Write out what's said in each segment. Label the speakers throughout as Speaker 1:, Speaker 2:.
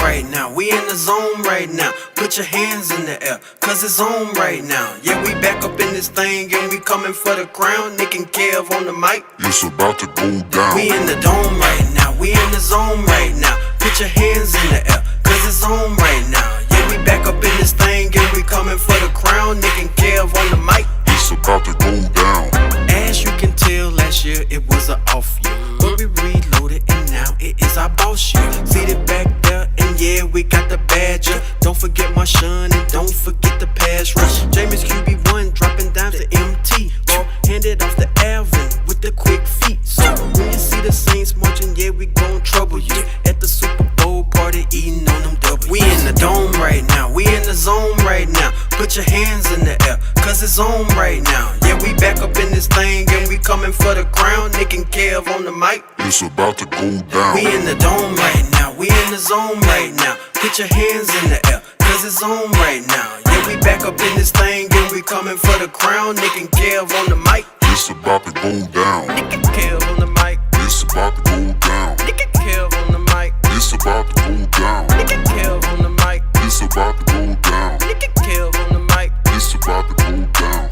Speaker 1: right now. We in the zone right now. Put your hands in the air, cause it's on right now. Yeah, we back up in this thing and we coming for the crown. Nick and Kev on the mic.
Speaker 2: It's about to go down.
Speaker 1: We in the dome right now. We in the zone right now. Put your hands in the air, cause it's on right now. Yeah, we back up in this thing and we coming for the crown. Nick and Kev on the mic.
Speaker 2: It's about to go down.
Speaker 1: As you can tell, last year it was an off year, but we reloaded and now it is our boss year. Seated back there and yeah, we got the badger. Don't forget my shun and don't forget the pass rush. James QB1 dropping down to MT. Ball handed off the Alvin with the quick feet. So when you see the Saints marching, yeah, we gon' trouble you. At the Super Bowl party eating on them double. We in the dome right now. We in the zone right now. Put your hands in the air, cause it's on right now. Yeah, we back up in this thing and we coming for the crown. Nick and Kev on the mic.
Speaker 2: It's about to go down.
Speaker 1: We in the dome right now. We in the zone right now. Put your hands in the air, cause it's on right now. Yeah, we back up in this thing and we coming for the crown. Nick and Kev on the mic.
Speaker 2: It's about to go down.
Speaker 1: Nick and Kev on the mic.
Speaker 2: It's about to go down.
Speaker 1: Nick and Kev on the mic.
Speaker 2: It's about to go down.
Speaker 1: Nick and Kev on the mic.
Speaker 2: It's about to go down.
Speaker 1: Nick and Kev on the mic.
Speaker 2: It's about to go down.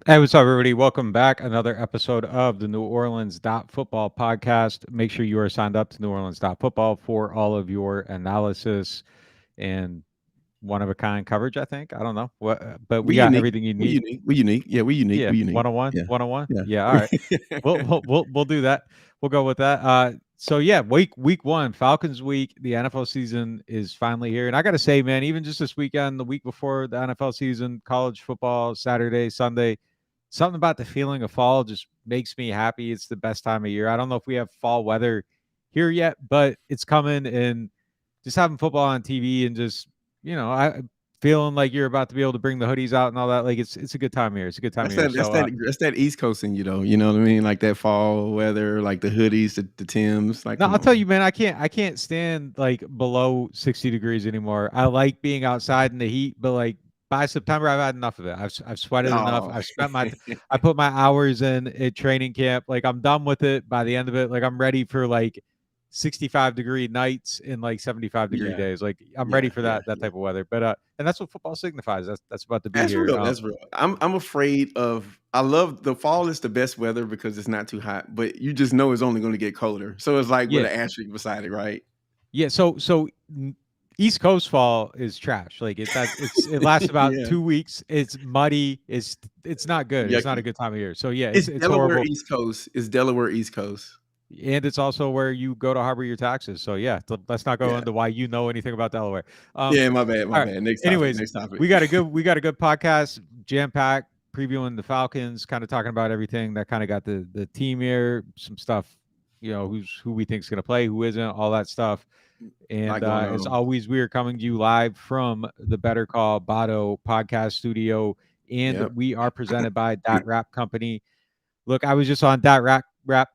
Speaker 3: Hey, what's up, everybody? Welcome back. Another episode of the NewOrleans.Football podcast. Make sure you are signed up to NewOrleans.Football for all of your analysis and one-of-a-kind coverage, I think. I don't know. But we got
Speaker 4: unique.
Speaker 3: everything you need.
Speaker 4: We're unique. Yeah, we're unique.
Speaker 3: Yeah,
Speaker 4: we're unique.
Speaker 3: one-on-one?
Speaker 4: Yeah.
Speaker 3: One-on-one?
Speaker 4: Yeah.
Speaker 3: Yeah, all right. We'll do that. We'll go with that. So, yeah, week one, Falcons week. The NFL season is finally here. And I got to say, man, even just this weekend, the week before the NFL season, college football, Saturday, Sunday, something about the feeling of fall just makes me happy. It's the best time of year. I don't know if we have fall weather here yet, but it's coming, and just having football on TV and just, I feeling like you're about to be able to bring the hoodies out and all that. Like it's a good time here. It's a good time
Speaker 4: That's
Speaker 3: here.
Speaker 4: that's that East Coast in you, though. You know what I mean? Like that fall weather, like the hoodies, the Timbs. Like,
Speaker 3: no, I'll tell you, man, I can't stand like below 60 degrees anymore. I like being outside in the heat, but like by September, I've had enough of it. I've sweated enough. I've spent I put my hours in at training camp. Like I'm done with it by the end of it. Like I'm ready for like 65-degree nights and like 75-degree days. Like I'm ready for that type of weather. But and that's what football signifies. That's about to be
Speaker 4: that's
Speaker 3: here.
Speaker 4: Real. That's real. I'm afraid of. I love the fall is the best weather because it's not too hot, but you just know it's only going to get colder. So it's like with an asterisk beside it, right?
Speaker 3: Yeah. So East Coast fall is trash. Like it lasts about 2 weeks. It's muddy. It's not good. It's not a good time of year. So yeah, it's
Speaker 4: Delaware
Speaker 3: horrible.
Speaker 4: East Coast. It's Delaware East Coast.
Speaker 3: And it's also where you go to harbor your taxes. So yeah, let's not go into why you know anything about Delaware.
Speaker 4: My bad. Next topic.
Speaker 3: we got a good podcast, jam packed, previewing the Falcons, kind of talking about everything that kind of got the team here, some stuff, who we think is going to play, who isn't, all that stuff. And as always, we are coming to you live from the Better Call Bado podcast studio, and we are presented by Dat Wrap Company. Look, I was just on Dat Wrap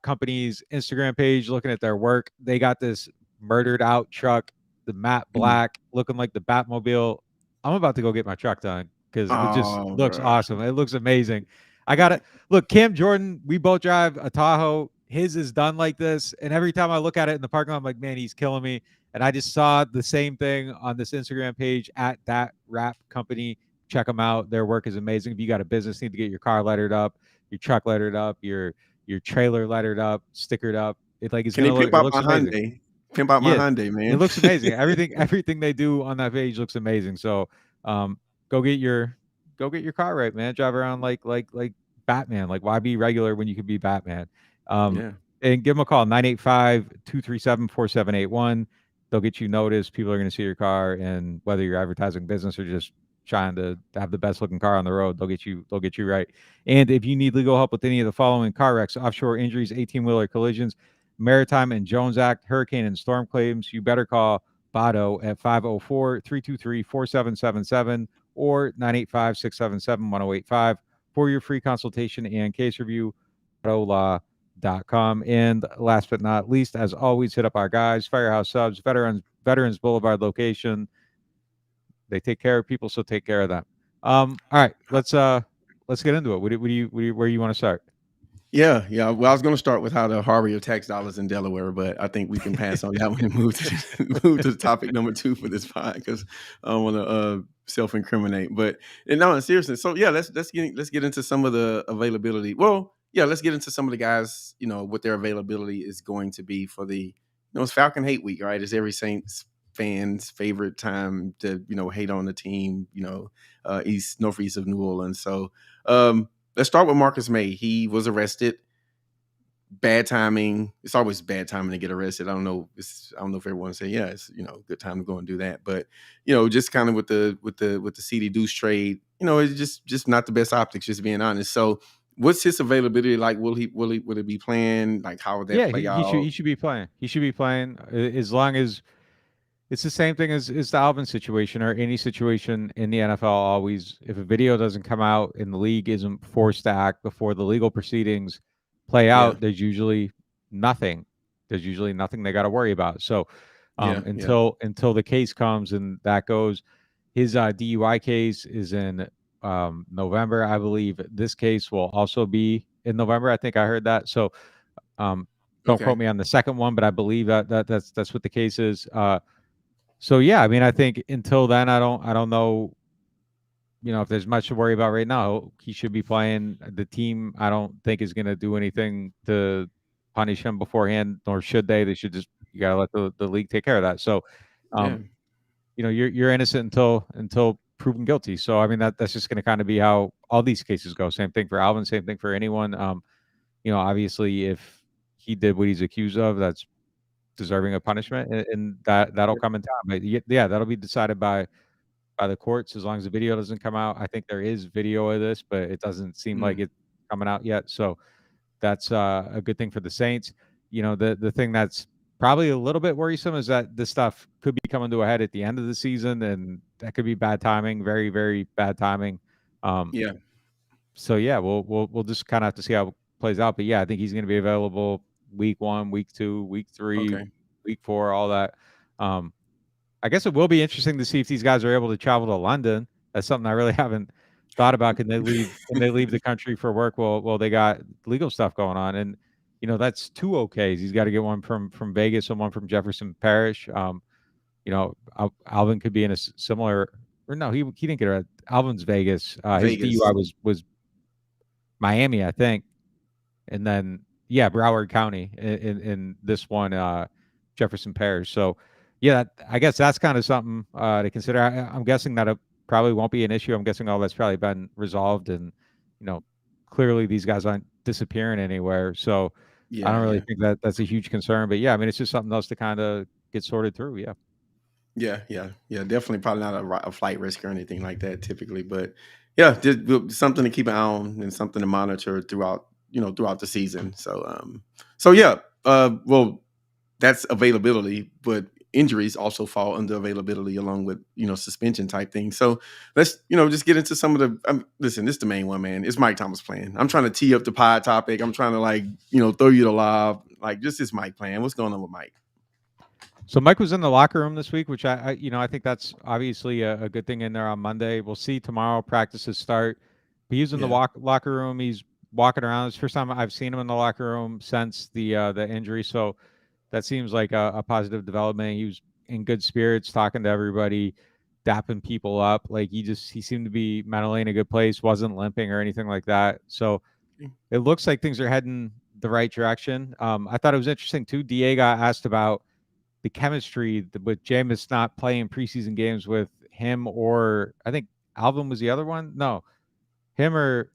Speaker 3: Company's Instagram page looking at their work. They got this murdered out truck, the matte black, looking like the Batmobile. I'm about to go get my truck done because it just looks awesome. It looks amazing. I got it. Look, Cam Jordan, we both drive a Tahoe. His is done like this. And every time I look at it in the parking lot, I'm like, man, he's killing me. And I just saw the same thing on this Instagram page at Dat Wrap Company. Check them out. Their work is amazing. If you got a business, need to get your car lettered up, your truck lettered up, your trailer lettered up, stickered up. It like it's
Speaker 4: Can
Speaker 3: gonna
Speaker 4: they
Speaker 3: look,
Speaker 4: pimp
Speaker 3: it looks
Speaker 4: out my
Speaker 3: amazing.
Speaker 4: Hyundai? Pimp out my Hyundai, man.
Speaker 3: It looks amazing. Everything they do on that page looks amazing. So go get your car right, man. Drive around like Batman. Like why be regular when you could be Batman? And give them a call, 985-237-4781. They'll get you noticed. People are going to see your car, and whether you're advertising business or just trying to have the best looking car on the road, they'll get you right. And if you need legal help with any of the following: car wrecks, offshore injuries, 18-wheeler collisions, Maritime and Jones Act, hurricane and storm claims, you better call Bado at 504-323-4777 or 985-677-1085 for your free consultation and case review. BadoLaw.com. And last but not least, as always, hit up our guys, Firehouse Subs, Veterans Boulevard location. They take care of people, so take care of them. All right, let's get into it. Where you want to start?
Speaker 4: Yeah, yeah. Well, I was going to start with how to harbor your tax dollars in Delaware, but I think we can pass on that one and move to move to topic number 2 for this pod because I don't want to self-incriminate. But and no, seriously. So yeah, let's get into some of the availability. Well, yeah, let's get into some of the guys. What their availability is going to be for the. It's Falcon Hate Week, right? It's every Saints fan's favorite time to hate on the team. Northeast of New Orleans. So. Let's start with Marcus May. He was arrested. Bad timing. It's always bad timing to get arrested. I don't know if everyone say, yeah, it's good time to go and do that. But just kind of with the CD Deuce trade, it's just not the best optics. Just being honest. So, what's his availability like? Will it be playing? Like, how would that play out?
Speaker 3: He should be playing. He should be playing as long as. It's the same thing as the Alvin situation or any situation in the NFL. Always, if a video doesn't come out and the league isn't forced to act before the legal proceedings play out, there's usually nothing. There's usually nothing they got to worry about. So until the case comes and that goes, his DUI case is in November, I believe. This case will also be in November. I think I heard that. So don't quote me on the second one, but I believe that's what the case is. So yeah, I mean, I think until then, I don't know, if there's much to worry about right now. He should be playing. The team, I don't think, is going to do anything to punish him beforehand, nor should they. They should you gotta let the league take care of that. So, you're innocent until proven guilty. So I mean, that's just going to kind of be how all these cases go. Same thing for Alvin. Same thing for anyone. Obviously, if he did what he's accused of, that's deserving of punishment, and that'll come in time. But yeah, that'll be decided by the courts as long as the video doesn't come out. I think there is video of this, but it doesn't seem like it's coming out yet. So that's a good thing for the Saints. The thing that's probably a little bit worrisome is that this stuff could be coming to a head at the end of the season, and that could be bad timing, very, very bad timing. So yeah, we'll just kind of have to see how it plays out. But yeah, I think he's going to be available week 1, week 2, week 3, week 4, all that. I guess it will be interesting to see if these guys are able to travel to London. That's something I really haven't thought about. Can they leave the country for work? Well, they got legal stuff going on, and that's 2 OKs. He's got to get one from Vegas and one from Jefferson Parish. Alvin could be in a similar. Or no, he didn't get it. Alvin's Vegas. His DUI was Miami, I think, and then Broward County in this one, Jefferson Parish. So yeah, I guess that's kind of something to consider. I'm guessing that it probably won't be an issue. I'm guessing all that's probably been resolved, and clearly these guys aren't disappearing anywhere. So I don't really think that's a huge concern. But yeah, I mean, it's just something else to kind of get sorted through.
Speaker 4: Yeah. Definitely, probably not a flight risk or anything like that typically, but yeah, just something to keep an eye on and something to monitor throughout the season. So yeah, well, that's availability, but injuries also fall under availability along with suspension type things. So let's just get into some of the. Listen, this is the main one, man. It's Mike Thomas playing. I'm trying to tee up the pod topic. I'm trying to throw you the lob. Just this Mike playing. What's going on with Mike?
Speaker 3: So Mike was in the locker room this week, which I think that's obviously a good thing in there on Monday. We'll see tomorrow. Practices start. But he's in the locker room. He's walking around. It's the first time I've seen him in the locker room since the injury. So that seems like a positive development. He was in good spirits, talking to everybody, dapping people up. He seemed to be mentally in a good place, wasn't limping or anything like that. So it looks like things are heading the right direction. I thought it was interesting too. DA got asked about the chemistry with Jameis not playing preseason games with him, or I think Alvin was the other one. No, him or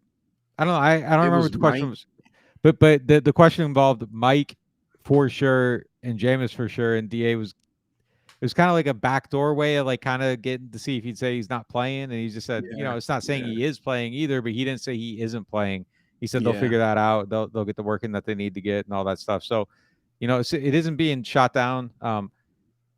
Speaker 3: I don't know. I don't remember what the question was. But the question involved Mike for sure and Jameis for sure, and DA was kind of like a backdoor way of kind of getting to see if he'd say he's not playing, and he just said, it's not saying he is playing either, but he didn't say he isn't playing. He said they'll figure that out. They'll get the work in that they need to get and all that stuff. So, it isn't being shot down.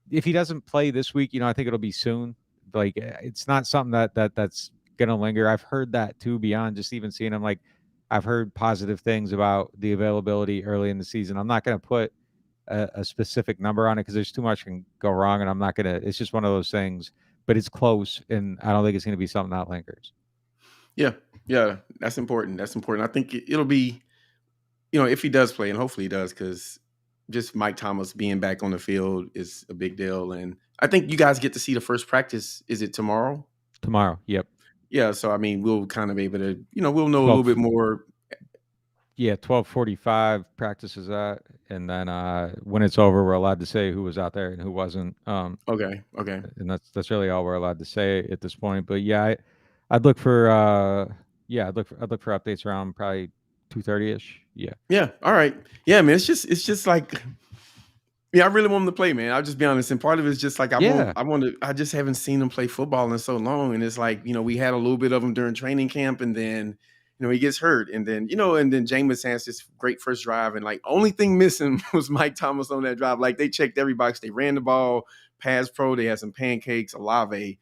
Speaker 3: If he doesn't play this week, I think it'll be soon. It's not something that's gonna linger. I've heard that too, beyond just even seeing him. I've heard positive things about the availability early in the season. I'm not gonna put a specific number on it because there's too much can go wrong, and I'm not gonna. It's just one of those things. But it's close, and I don't think it's gonna be something that lingers.
Speaker 4: Yeah, that's important. I think it'll be. if he does play, and hopefully he does, because just Mike Thomas being back on the field is a big deal. And I think you guys get to see the first practice. Is it tomorrow?
Speaker 3: Tomorrow. Yep.
Speaker 4: Yeah. So, I mean, we'll kind of be able to, we'll know a
Speaker 3: 12
Speaker 4: little bit more.
Speaker 3: Yeah, 12:45 practices that, and then when it's over, we're allowed to say who was out there and who wasn't.
Speaker 4: Okay.
Speaker 3: And that's really all we're allowed to say at this point. But yeah, I'd look for I'd look for updates around probably 2:30ish. Yeah.
Speaker 4: Yeah. All right. Yeah, man. It's just like, I really want him to play, man. I'll just be honest. And part of it is just like, I just haven't seen him play football in so long. And it's like, we had a little bit of him during training camp, and then, he gets hurt. And then, and then Jameis has this great first drive. And like, only thing missing was Mike Thomas on that drive. Like, they checked every box. They ran the ball, pass pro. They had some pancakes, Alave.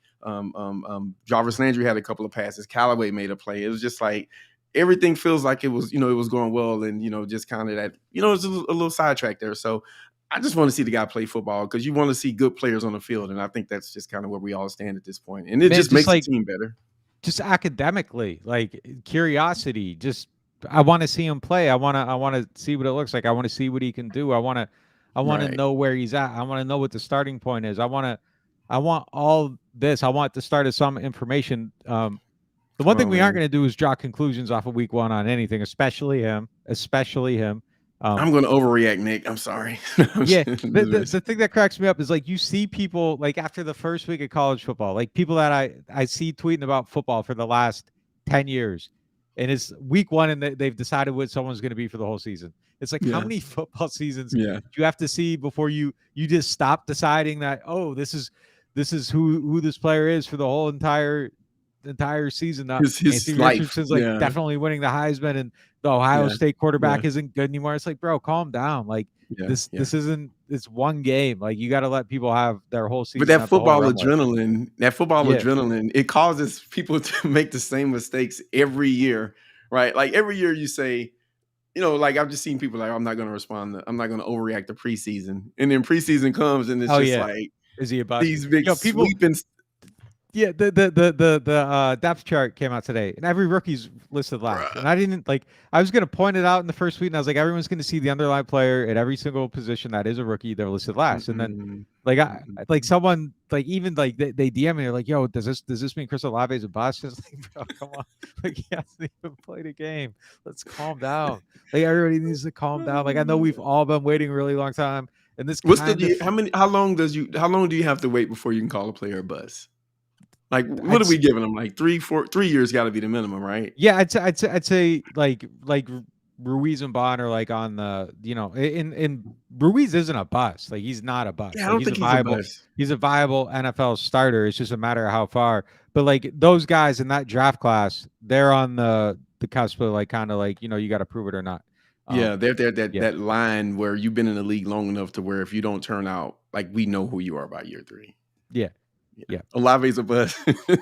Speaker 4: Jarvis Landry had a couple of passes. Callaway made a play. It was just like, everything feels like it was, it was going well. And, just kind of that, it's a little sidetrack there. So, I just want to see the guy play football, because you want to see good players on the field. And I think that's just kind of where we all stand at this point. And it just makes the team better.
Speaker 3: Just academically, like curiosity, I want to see him play. I want to see what it looks like. I want to see what he can do. I want to know where he's at. I want to know what the starting point is. I want all this. I want to start as some information. The one thing we aren't going to do is draw conclusions off of week 1 on anything, especially him.
Speaker 4: I'm going to overreact, Nick. I'm sorry.
Speaker 3: Yeah. The thing that cracks me up is like, you see people like after the first week of college football, like people that I see tweeting about football for the last 10 years, and it's week 1 and they've decided what someone's going to be for the whole season. It's like, how many football seasons do you have to see before you just stop deciding that, oh, this is who this player is for the whole entire season. Anthony Richardson's like definitely winning the Heisman, and the Ohio State quarterback isn't good anymore. It's like, bro, calm down. Like this isn't, it's one game. Like, you got to let people have their whole season.
Speaker 4: But that football adrenaline, it causes people to make the same mistakes every year, right? Like every year you say, like I've just seen people like, I'm not going to respond. I'm not going to overreact to preseason. And then preseason comes and it's like,
Speaker 3: is he a bust?
Speaker 4: These big sweeping.
Speaker 3: Yeah, the depth chart came out today, and every rookie's listed last. And I didn't I was going to point it out in the first tweet, and I was like, everyone's going to see the underlying player at every single position that is a rookie. They're listed last. And then someone even they DM me, they're like, yo, does this mean Chris Olave is a bust? It's like, bro, come on. Like, he hasn't even played a game. Let's calm down. Like, everybody needs to calm down. Like, I know we've all been waiting a really long time. And this
Speaker 4: how long do you have to wait before you can call a player a bust? Like, what are we giving them? Like 3 years got to be the minimum, right?
Speaker 3: Yeah, I'd say like Ruiz and Bond are like on the, and Ruiz isn't a bust. Like, he's not a bust.
Speaker 4: Yeah, I don't think he's a bust.
Speaker 3: He's a viable NFL starter. It's just a matter of how far. But like those guys in that draft class, they're on the cusp of like kind of like, you got to prove it or not.
Speaker 4: They're that line where you've been in the league long enough to where if you don't turn out, like, we know who you are by year 3.
Speaker 3: Yeah.
Speaker 4: Olave's a bust.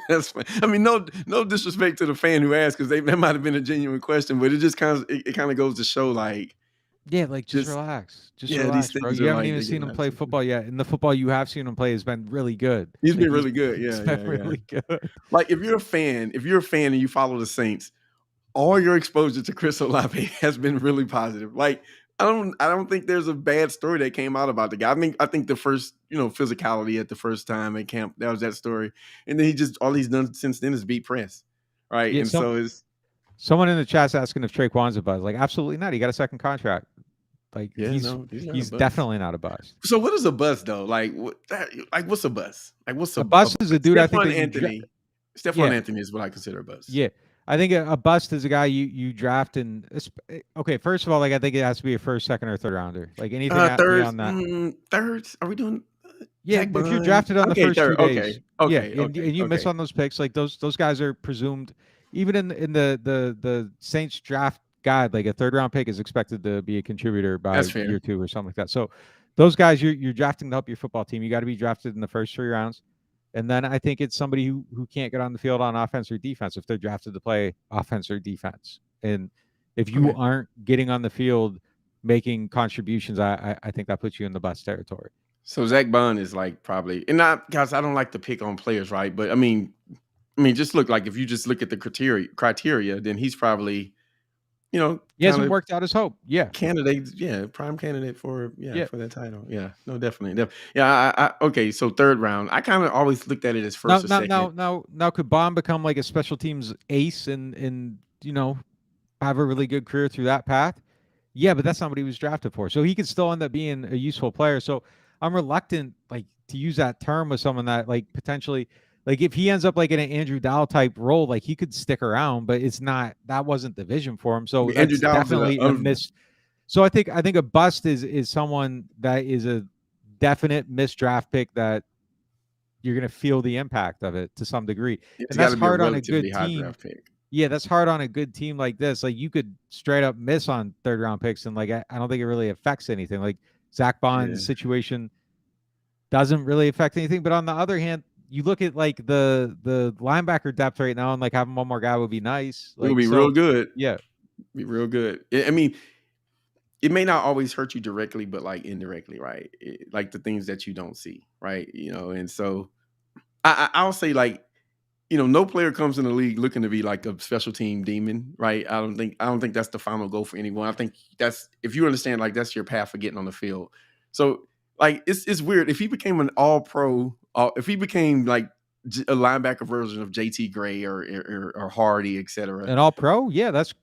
Speaker 4: That's fine. I mean, no disrespect to the fan who asked, because that might have been a genuine question, but it just kind of goes to show, like,
Speaker 3: just relax. Relax, bro. You haven't even seen him play football yet, and the football you have seen him play has been really good.
Speaker 4: He's been really good. Yeah,
Speaker 3: he's been really good.
Speaker 4: Like, if you're a fan and you follow the Saints, all your exposure to Chris Olave has been really positive. Like, I don't think there's a bad story that came out about the guy. I think the first, physicality at the first time at camp, that was that story. And then all he's done since then is beat press. Right.
Speaker 3: Yeah,
Speaker 4: and so is
Speaker 3: someone in the chat's asking if Traquan's a buzz. Like, absolutely not. He got a second contract. Like, he's definitely not a buzz.
Speaker 4: So what is a buzz though? Like, what's a buzz? Like, what's a
Speaker 3: buzz? Is a dude. I think
Speaker 4: Stephon Anthony is what I consider a buzz.
Speaker 3: Yeah. I think a bust is a guy you draft and okay. First of all, like, I think it has to be a first, second, or third rounder. Like, anything beyond that.
Speaker 4: Thirds? Are we doing?
Speaker 3: Yeah, if you're drafted on the first 2 days, and you miss on those picks, like those guys are presumed. Even in the Saints draft guide, like a third round pick is expected to be a contributor by year 2 or something like that. So those guys you're drafting to help your football team. You got to be drafted in the first 3 rounds. And then I think it's somebody who can't get on the field on offense or defense if they're drafted to play offense or defense. And if you aren't getting on the field making contributions, I think that puts you in the bust territory.
Speaker 4: So Zach Bond is like probably, and not, guys, I don't like to pick on players, right? But I mean, just look, like, if you just look at the criteria, then he's probably,
Speaker 3: He hasn't
Speaker 4: kinda
Speaker 3: worked out his hope. Yeah.
Speaker 4: candidate, prime candidate for
Speaker 3: Yeah.
Speaker 4: for that title. Yeah, no, definitely. Yeah, okay, so third round. I kind of always looked at it as
Speaker 3: Now,
Speaker 4: first or
Speaker 3: now,
Speaker 4: second.
Speaker 3: now, now, now, could Bond become like a special teams ace and have a really good career through that path? Yeah, but that's not what he was drafted for. So he could still end up being a useful player. So I'm reluctant, like, to use that term with someone that, like, potentially, like, if he ends up like in an Andrew Dow type role, like, he could stick around, but that wasn't the vision for him. So
Speaker 4: Andrew
Speaker 3: that's
Speaker 4: Dowd's
Speaker 3: definitely a miss. So I think a bust is someone that is a definite missed draft pick that you're going to feel the impact of it to some degree.
Speaker 4: it's
Speaker 3: And
Speaker 4: got
Speaker 3: that's
Speaker 4: to be a
Speaker 3: hard on a
Speaker 4: relatively
Speaker 3: good
Speaker 4: high
Speaker 3: team.
Speaker 4: draft pick.
Speaker 3: Yeah, that's hard on a good team like this. Like, you could straight up miss on third round picks, and like I don't think it really affects anything. Like, Zach Bond's
Speaker 4: Yeah.
Speaker 3: situation doesn't really affect anything. But on the other hand, you look at like the linebacker depth right now, and like having one more guy would be nice.
Speaker 4: It would
Speaker 3: Like,
Speaker 4: be real good.
Speaker 3: yeah.
Speaker 4: Be real good. I mean, it may not always hurt you directly, but like indirectly, right? Like the things that you don't see, right? And so I'll say, like, no player comes in the league looking to be like a special team demon, right? I don't think that's the final goal for anyone. I think that's, if you understand, like, that's your path for getting on the field. So, like, it's weird if he became an all pro, if he became like a linebacker version of JT Gray or Hardy, etc.
Speaker 3: An all pro, yeah, that's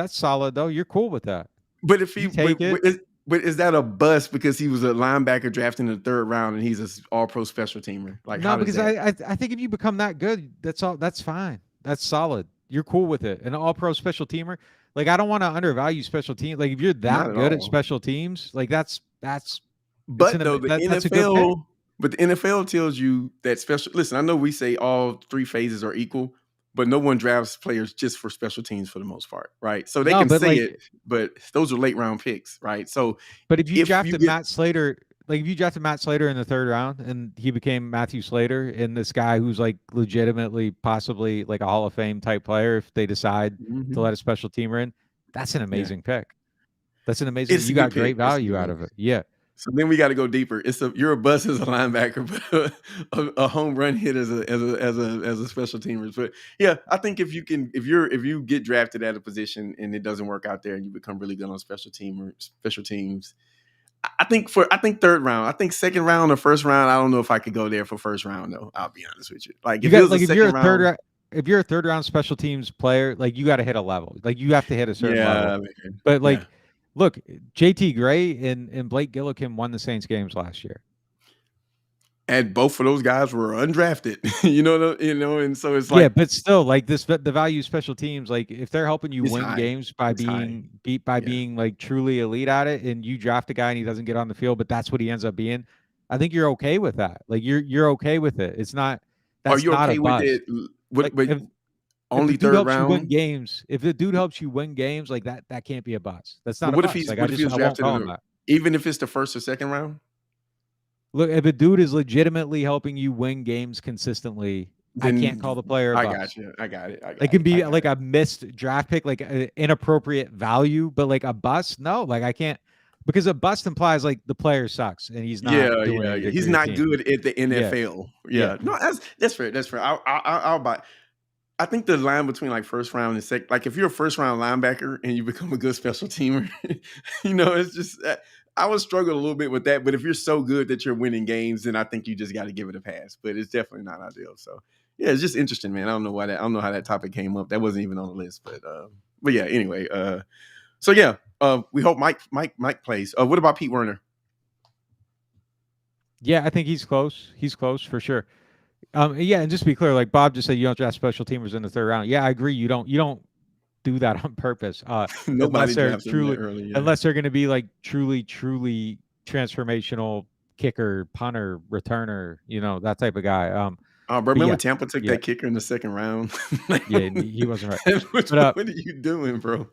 Speaker 3: solid though. You're cool with that.
Speaker 4: But if
Speaker 3: You take it.
Speaker 4: but is that a bust because he was a linebacker drafted in the third round and he's an all pro special teamer? Like,
Speaker 3: No,
Speaker 4: how does
Speaker 3: because
Speaker 4: that?
Speaker 3: I think if you become that good, that's fine. That's solid. You're cool with it. An all pro special teamer. Like, I don't want to undervalue special teams. Like, if you're
Speaker 4: Not
Speaker 3: that
Speaker 4: at
Speaker 3: good at
Speaker 4: all.
Speaker 3: special teams, like that's it's
Speaker 4: But
Speaker 3: an
Speaker 4: though the
Speaker 3: that's a good pick.
Speaker 4: NFL, but the NFL tells you that special. Listen, I know we say all three phases are equal, but no one drafts players just for special teams for the most part, right? So they
Speaker 3: No,
Speaker 4: can
Speaker 3: but
Speaker 4: say
Speaker 3: like,
Speaker 4: it, but those are late round picks, right? So
Speaker 3: but if you
Speaker 4: if you
Speaker 3: drafted
Speaker 4: get,
Speaker 3: Matt Slater, like if you drafted Matt Slater in the third round and he became Matthew Slater and this guy who's like legitimately possibly like a Hall of Fame type player, if they decide to
Speaker 4: Mhm.
Speaker 3: let a special temer in, that's an
Speaker 4: Yeah,
Speaker 3: amazing pick. That's an amazing.
Speaker 4: it's a
Speaker 3: You
Speaker 4: good
Speaker 3: got
Speaker 4: pick.
Speaker 3: great
Speaker 4: It's a
Speaker 3: value
Speaker 4: good
Speaker 3: out
Speaker 4: one.
Speaker 3: of it. Yeah.
Speaker 4: So then we got to go deeper. You're a bust as a linebacker, but a home run hit as a special teamer. But yeah, I think if you get drafted at a position and it doesn't work out there and you become really good on special teams, I think third round. I think second round or first round. I don't know if I could go there for first round though. I'll be honest with you. Like,
Speaker 3: You
Speaker 4: if it
Speaker 3: got
Speaker 4: was a
Speaker 3: like if you're
Speaker 4: second
Speaker 3: a third
Speaker 4: round,
Speaker 3: if you're a third round special teams player, like you got to hit a level. Like you have to hit a certain level.
Speaker 4: yeah, man.
Speaker 3: But
Speaker 4: Yeah.
Speaker 3: like, look, JT Gray and Blake Gillikin won the Saints games last year.
Speaker 4: And both of those guys were undrafted. And so it's
Speaker 3: Yeah,
Speaker 4: like,
Speaker 3: but still, like the value of special teams, like if they're helping you
Speaker 4: it's
Speaker 3: win
Speaker 4: high.
Speaker 3: games by
Speaker 4: It's high. Yeah.
Speaker 3: being like truly elite at it, and you draft a guy and he doesn't get on the field, but that's what he ends up being, I think you're okay with that. Like you're okay with it. It's not
Speaker 4: Are
Speaker 3: that's
Speaker 4: you
Speaker 3: not a
Speaker 4: okay with
Speaker 3: bust.
Speaker 4: it? But
Speaker 3: Like if the
Speaker 4: only
Speaker 3: dude
Speaker 4: third
Speaker 3: helps you win
Speaker 4: round?
Speaker 3: games, if the dude helps you win games, like that can't be a bust. That's
Speaker 4: But
Speaker 3: not a bust. Like
Speaker 4: what if he was
Speaker 3: I won't
Speaker 4: drafted
Speaker 3: call him that.
Speaker 4: even if it's the first or second round?
Speaker 3: Look, if a dude is legitimately helping you win games consistently, I can't
Speaker 4: Then
Speaker 3: call the player a
Speaker 4: I
Speaker 3: bust.
Speaker 4: got you. I got it.
Speaker 3: It can be like a missed draft pick, like inappropriate value, but like a bust, no, like I can't, because a bust implies like the player sucks and he's not doing
Speaker 4: Yeah.
Speaker 3: anything
Speaker 4: He's
Speaker 3: for your
Speaker 4: not
Speaker 3: team.
Speaker 4: good at the
Speaker 3: Yeah,
Speaker 4: NFL.
Speaker 3: yeah.
Speaker 4: Yeah. No, that's fair. That's fair. I'll buy. I think the line between like first round and second, like if you're a first round linebacker and you become a good special teamer, it's just I would struggle a little bit with that. But if you're so good that you're winning games, then I think you just got to give it a pass. But it's definitely not ideal. So yeah, it's just interesting, man. I don't know how that topic came up. That wasn't even on the list. But yeah. Anyway, so yeah, we hope Mike plays. What about Pete Werner?
Speaker 3: Yeah, I think he's close. He's close for sure. Yeah, and just to be clear, like Bob just said, you don't draft special teamers in the third round. Yeah, I agree. You don't do that on purpose.
Speaker 4: Nobody
Speaker 3: Unless they're
Speaker 4: drafts him that
Speaker 3: truly,
Speaker 4: early. Yeah.
Speaker 3: unless they're going to be like truly transformational kicker, punter, returner, that type of guy. But
Speaker 4: Remember
Speaker 3: yeah,
Speaker 4: Tampa took
Speaker 3: yeah,
Speaker 4: that kicker in the second round?
Speaker 3: yeah, he wasn't right. But
Speaker 4: What are you doing, bro?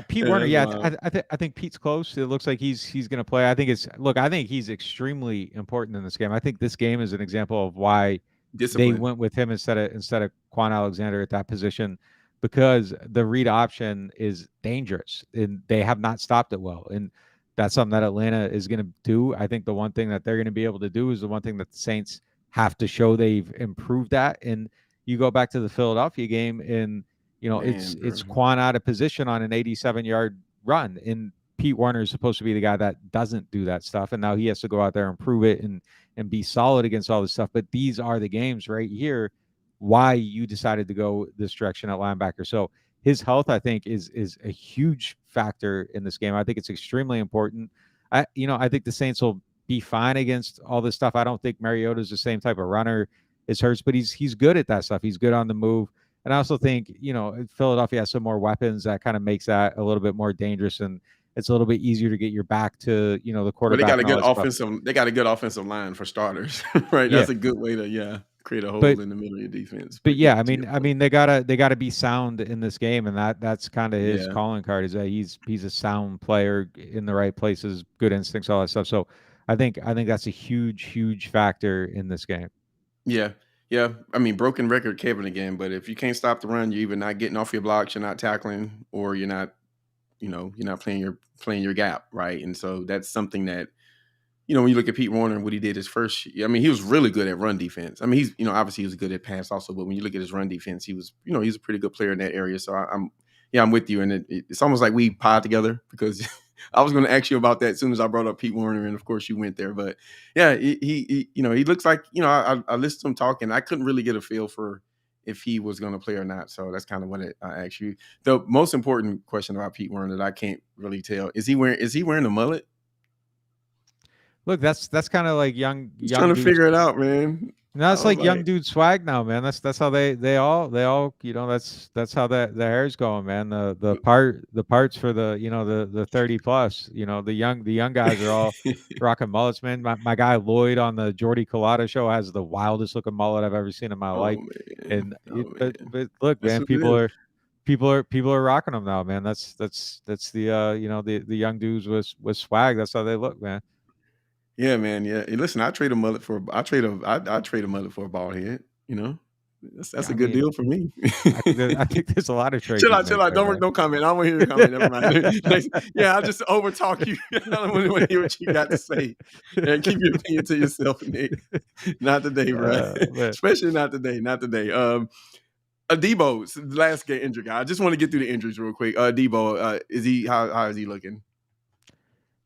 Speaker 3: Pete
Speaker 4: Yeah,
Speaker 3: Werner,
Speaker 4: that's
Speaker 3: yeah,
Speaker 4: wild.
Speaker 3: I think Pete's close. It looks like he's going to play. I think I think he's extremely important in this game. I think this game is an example of why they
Speaker 4: Discipline.
Speaker 3: went with him instead of Quan Alexander at that position, because the read option is dangerous and they have not stopped it well. And that's something that Atlanta is going to do. I think the one thing that they're going to be able to do is the one thing that the Saints have to show they've improved at. And you go back to the Philadelphia game and it's
Speaker 4: Man, bro.
Speaker 3: Quan out of position on an 87-yard run, and Pete Werner is supposed to be the guy that doesn't do that stuff, and now he has to go out there and prove it and be solid against all this stuff. But these are the games right here why you decided to go this direction at linebacker. So his health, I think, is a huge factor in this game. I think it's extremely important. I think the Saints will be fine against all this stuff. I don't think Mariota's the same type of runner as Hurts, but he's good at that stuff. He's good on the move. And I also think, Philadelphia has some more weapons that kind of makes that a little bit more dangerous, and it's a little bit easier to get your back to, the
Speaker 4: Well,
Speaker 3: quarterback.
Speaker 4: they got a
Speaker 3: and all
Speaker 4: good
Speaker 3: that stuff.
Speaker 4: offensive. They got a good offensive line for starters, right?
Speaker 3: Yeah.
Speaker 4: That's a good way to create a hole
Speaker 3: But-
Speaker 4: in the middle of your defense.
Speaker 3: But yeah, I mean, they gotta be sound in this game, and that's kind of his
Speaker 4: Yeah.
Speaker 3: calling card, is that he's a sound player in the right places, good instincts, all that stuff. So I think that's a huge factor in this game.
Speaker 4: Yeah. I mean, broken record Kevin again, but if you can't stop the run, you're either not getting off your blocks, you're not tackling, or you're not playing your gap, right? And so that's something that, when you look at Pete Werner and what he did his first year, I mean, he was really good at run defense. I mean, he's, obviously he was good at pass also, but when you look at his run defense, he was, he's a pretty good player in that area. So I'm with you. And it's almost like we pod together, because I was going to ask you about that as soon as I brought up Pete Werner, and of course you went there. But yeah, he looks like, I listened to him talking. I couldn't really get a feel for if he was going to play or not. So that's kind of what I asked you. The most important question about Pete Werner that I can't really tell, is he wearing a mullet?
Speaker 3: Look, that's kind of like young.
Speaker 4: He's trying to figure it out, man.
Speaker 3: No, that's like young dude swag now, man. That's how they all that's how the hair's going, man. The parts for the 30 plus, the young guys are all rocking mullets, man. My guy Lloyd on the Jordy Collada show has the wildest looking mullet I've ever seen in my life.
Speaker 4: Man.
Speaker 3: But look, man, people are rocking them now, man. That's the the young dudes with swag. That's how they look, man.
Speaker 4: Yeah, man. Yeah. Hey, listen, I trade a mullet for a mullet for a bald head. That's a good deal for me.
Speaker 3: I think there's a lot of trades.
Speaker 4: Chill out. Don't comment. I don't want to hear your comment. Never mind. Yeah, I'll just overtalk you. I don't want to hear what you got to say. And keep your opinion to yourself, Nick. Not today, bro. Especially not today. Not today. Adebo, the last game injury guy. I just want to get through the injuries real quick. Adebo, how is he looking?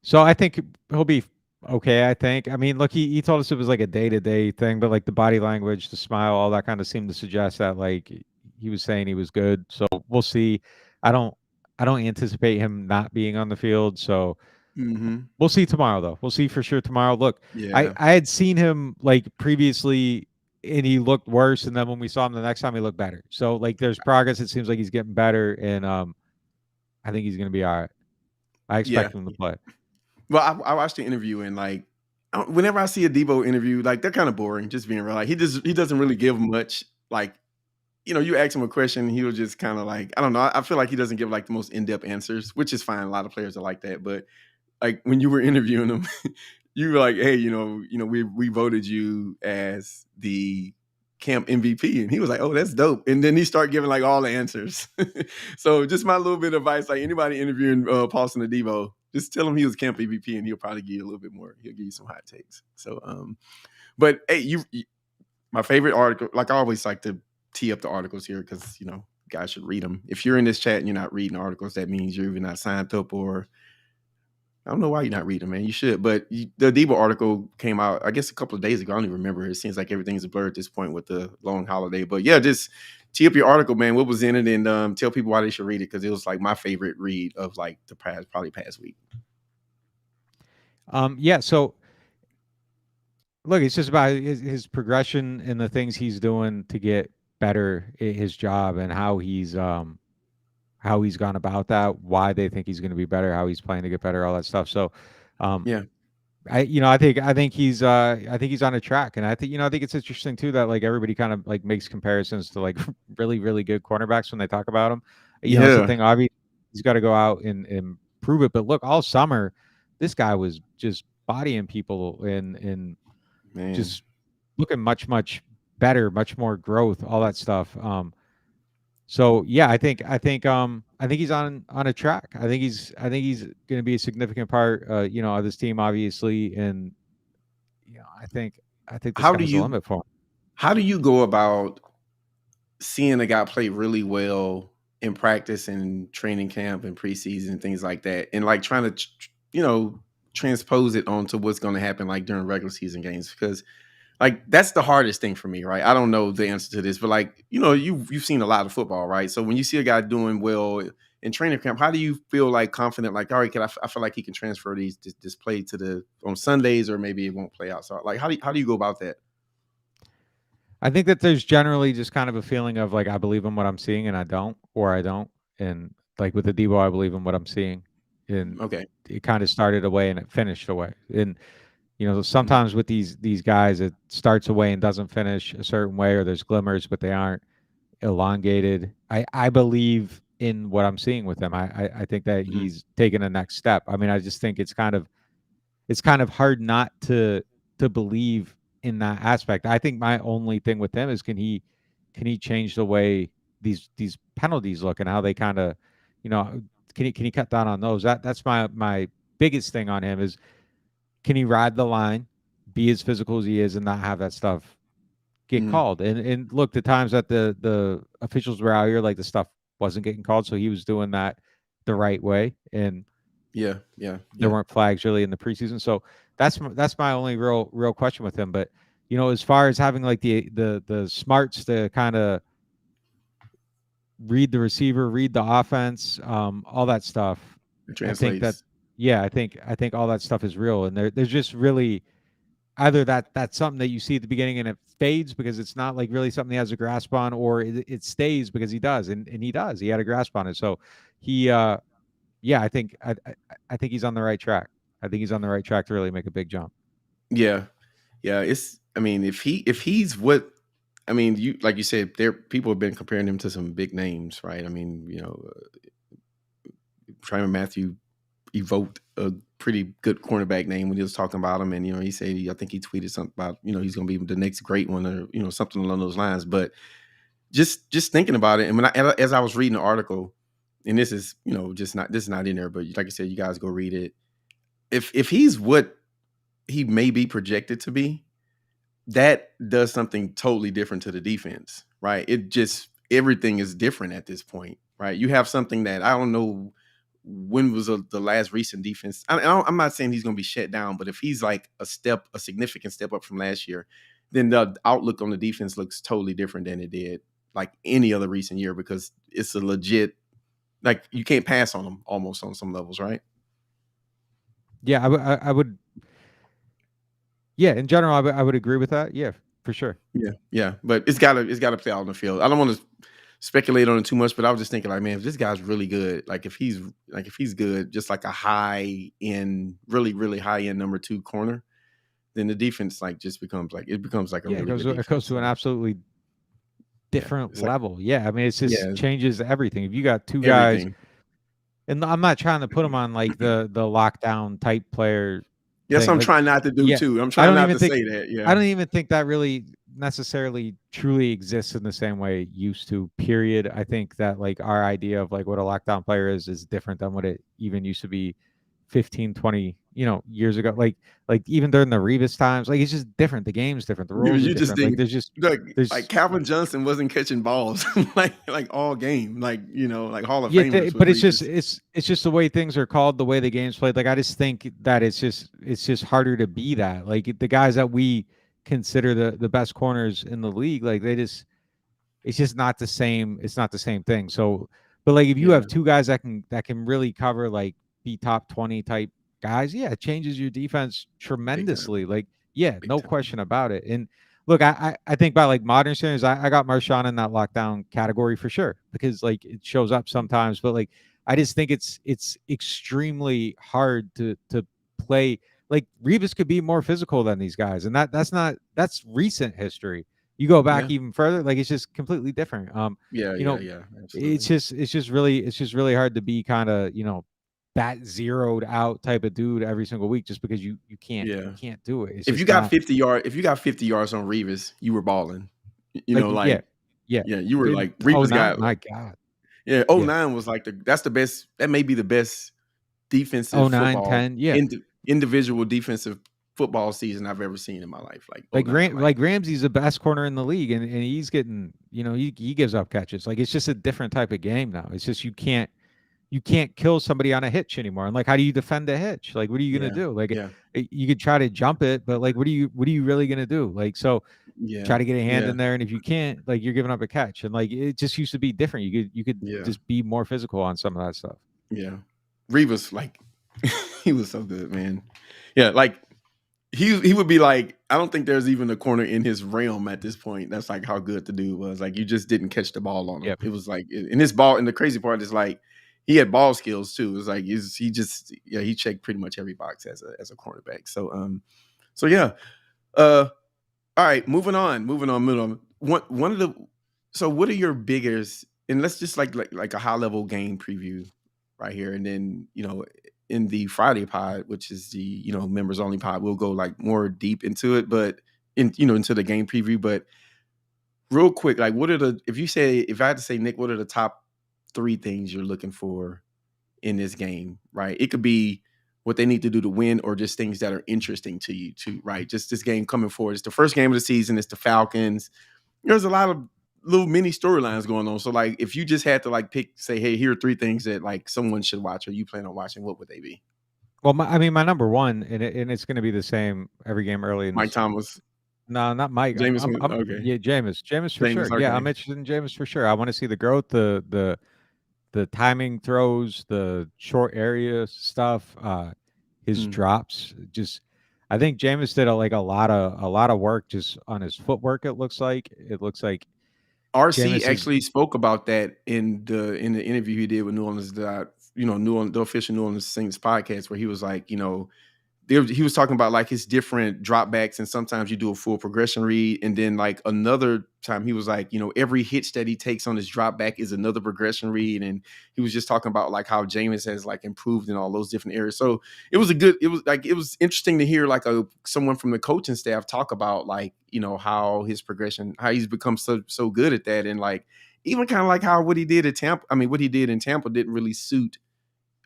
Speaker 3: So I think he'll be okay. I think. I mean, look, he told us it was like a day-to-day thing, but like the body language, the smile, all that kind of seemed to suggest that like he was saying he was good. So we'll see. I don't anticipate him not being on the field. So we'll see tomorrow, though. We'll see for sure tomorrow. Look, I had seen him like previously, and he looked worse, and then when we saw him the next time, he looked better. So like there's progress. It seems like he's getting better, and I think he's going to be all right. I expect him to play.
Speaker 4: Well, I watched the interview, and like whenever I see a Debo interview, like they're kind of boring, just being real. Like he doesn't really give much. Like, you ask him a question, he was just kind of like, I don't know. I feel like he doesn't give like the most in-depth answers, which is fine. A lot of players are like that. But like when you were interviewing him, you were like, hey, we voted you as the camp MVP, and he was like, oh, that's dope. And then he started giving like all the answers. So just my little bit of advice, like anybody interviewing Paulson Adebo, just tell him he was camp MVP, and he'll probably give you a little bit more. He'll give you some hot takes. So, but hey, my favorite article, like I always like to tee up the articles here because, guys should read them. If you're in this chat and you're not reading articles, that means you're either not signed up, or I don't know why you're not reading, man. You should. But the Adebo article came out, I guess, a couple of days ago. I don't even remember. It seems like everything's a blur at this point with the long holiday. But yeah, just tee up your article, man. What was in it, and tell people why they should read it, because it was like my favorite read of like the past week.
Speaker 3: Yeah. So look, it's just about his progression and the things he's doing to get better at his job, and how he's gone about that, why they think he's going to be better, how he's playing to get better, all that stuff. So,
Speaker 4: yeah.
Speaker 3: I think he's on a track, and I think it's interesting too that like everybody kind of like makes comparisons to like really, really good cornerbacks when they talk about him. Something obvious, he's got to go out and prove it. But look, all summer, this guy was just bodying people and just looking much, much better, much more growth, all that stuff. So yeah, I think he's on a track. I think he's going to be a significant part, of this team, obviously, and I think this guy's the limit for him.
Speaker 4: How do you go about seeing a guy play really well in practice and training camp and preseason and things like that, and like trying to transpose it onto what's going to happen like during regular season games, because like that's the hardest thing for me, right? I don't know the answer to this, but like you've seen a lot of football, right? So when you see a guy doing well in training camp, how do you feel like confident? Like, all right, I feel like he can transfer this play to on Sundays, or maybe it won't play out. So like, how do you go about that?
Speaker 3: I think that there's generally just kind of a feeling of like I believe in what I'm seeing and I don't, or I don't. And like with Adebo, I believe in what I'm seeing, and
Speaker 4: Okay.
Speaker 3: it kind of started away and it finished away. And sometimes with these guys, it starts away and doesn't finish a certain way, or there's glimmers, but they aren't elongated. I believe in what I'm seeing with him. I think that he's taken a next step. I mean, I just think it's kind of hard not to believe in that aspect. I think my only thing with him is can he change the way these penalties look and how they kind of, can he cut down on those? That's my biggest thing on him is, can he ride the line, be as physical as he is, and not have that stuff get called? And look, the times that the officials were out here, like the stuff wasn't getting called, so he was doing that the right way, and
Speaker 4: yeah,
Speaker 3: there weren't flags really in the preseason. So that's my only real question with him. But as far as having like the smarts to kind of read the receiver, read the offense, all that stuff, I think that I think all that stuff is real, and there's just really either that's something that you see at the beginning and it fades because it's not like really something he has a grasp on, or it stays because he does, and he does. He had a grasp on it, so he, I think he's on the right track. I think he's on the right track to really make a big jump.
Speaker 4: Yeah. It's, I mean, if he's what, I mean, you like you said, people have been comparing him to some big names, right? I mean, Trevor Matthew evoked a pretty good cornerback name when he was talking about him, and he said I think he tweeted something about he's going to be the next great one, or something along those lines. But just thinking about it, and as I was reading the article, and this is this is not in there, but like I said, you guys go read it. If he's what he may be projected to be, that does something totally different to the defense, right? It just, everything is different at this point, right? You have something that I don't know when was the last recent defense. I'm not saying he's going to be shut down, but if he's like a significant step up from last year, then the outlook on the defense looks totally different than it did like any other recent year, because it's a legit, like you can't pass on them almost on some levels, right?
Speaker 3: Yeah, I would. Yeah, in general, I would agree with that. Yeah, for sure.
Speaker 4: Yeah, but it's gotta play out on the field. I don't want to speculate on it too much, but I was just thinking, like, man, if this guy's really good, like if he's good, just like a high end, really really high end number 2 corner, then the defense like just becomes like a really good defense.
Speaker 3: It goes to an absolutely different level. I mean, it just changes everything. If you got two guys, and I'm not trying to put them on like the lockdown type player.
Speaker 4: Yes, I'm trying not to do too. I'm trying not to say that. Yeah,
Speaker 3: I don't even think that really necessarily truly exists in the same way it used to. Period. I think that like our idea of like what a lockdown player is different than what it even used to be 15, 20, years ago. Like even during the Revis times, like it's just different. The game's different. The rules are different. Like there's
Speaker 4: like Calvin Johnson wasn't catching balls like all game, like like Hall of Famers.
Speaker 3: But it's just the way things are called, the way the game's played. Like I just think that it's just harder to be that. Like the guys that we consider the best corners in the league, like it's just not the same. It's not the same thing. So, but like if you have two guys that can really cover, like be top 20 type guys, it changes your defense tremendously. Like, no question about it. And look, I think by like modern standards, I got Marshawn in that lockdown category for sure, because like it shows up sometimes, but like I just think it's extremely hard to play. Like Revis could be more physical than these guys, and that's recent history. You go back even further, like it's just completely different. It's just really hard to be kind of that zeroed out type of dude every single week, just because you can't do it.
Speaker 4: If you got 50 yards on Revis, you were balling. You were
Speaker 3: dude,
Speaker 4: like Revis got.
Speaker 3: My God.
Speaker 4: Yeah, 09 was like that's the best. That may be the best defensive
Speaker 3: 09,
Speaker 4: football.
Speaker 3: 10,
Speaker 4: individual defensive football season I've ever seen in my life. Like
Speaker 3: Ramsey's the best corner in the league, and he's getting, he gives up catches. Like, it's just a different type of game now. It's just you can't kill somebody on a hitch anymore. And like, how do you defend a hitch? Like, what are you gonna do? Like, you could try to jump it, but like, what are you really gonna do? Like, so try to get a hand in there, and if you can't, like, you're giving up a catch. And like, it just used to be different. You could just be more physical on some of that stuff.
Speaker 4: Yeah, Revis, like, he was so good, man. Yeah, like he would be like, I don't think there's even a corner in his realm at this point. That's like how good the dude was. Like, you just didn't catch the ball on him.
Speaker 3: Yep.
Speaker 4: It was like, in his ball, and the crazy part is like, he had ball skills too. It was like he checked pretty much every box as a cornerback. So yeah. All right, moving on. One of the, so what are your biggest, and let's just like a high level game preview right here, and then in the Friday pod, which is the members only pod, we'll go like more deep into it, but into the game preview. But real quick, like, if I had to say, Nick, what are the top 3 things you're looking for in this game, right? It could be what they need to do to win, or just things that are interesting to you too, right? Just this game coming forward. It's the first game of the season. It's the Falcons. There's a lot of little mini storylines going on. So like, if you just had to like say, hey, here are 3 things that like someone should watch, or you plan on watching, what would they be?
Speaker 3: Well, my number one, and it's going to be the same every game early. In
Speaker 4: Mike Thomas.
Speaker 3: No, not Mike.
Speaker 4: Jameis.
Speaker 3: Okay. Yeah, Jameis for sure.
Speaker 4: Okay.
Speaker 3: Yeah, I'm interested in Jameis for sure. I want to see the growth, the timing throws, the short area stuff, his drops. Just, I think Jameis did a lot of work just on his footwork. It looks like
Speaker 4: RC actually spoke about that in the interview he did with New Orleans, the official New Orleans Saints podcast, where he was like, he was talking about like his different dropbacks, and sometimes you do a full progression read, and then like another time he was like, every hitch that he takes on his dropback is another progression read, and he was just talking about like how Jameis has like improved in all those different areas. So it was interesting to hear like someone from the coaching staff talk about like how his progression, how he's become so good at that, and like even kind of like how what he did in Tampa didn't really suit,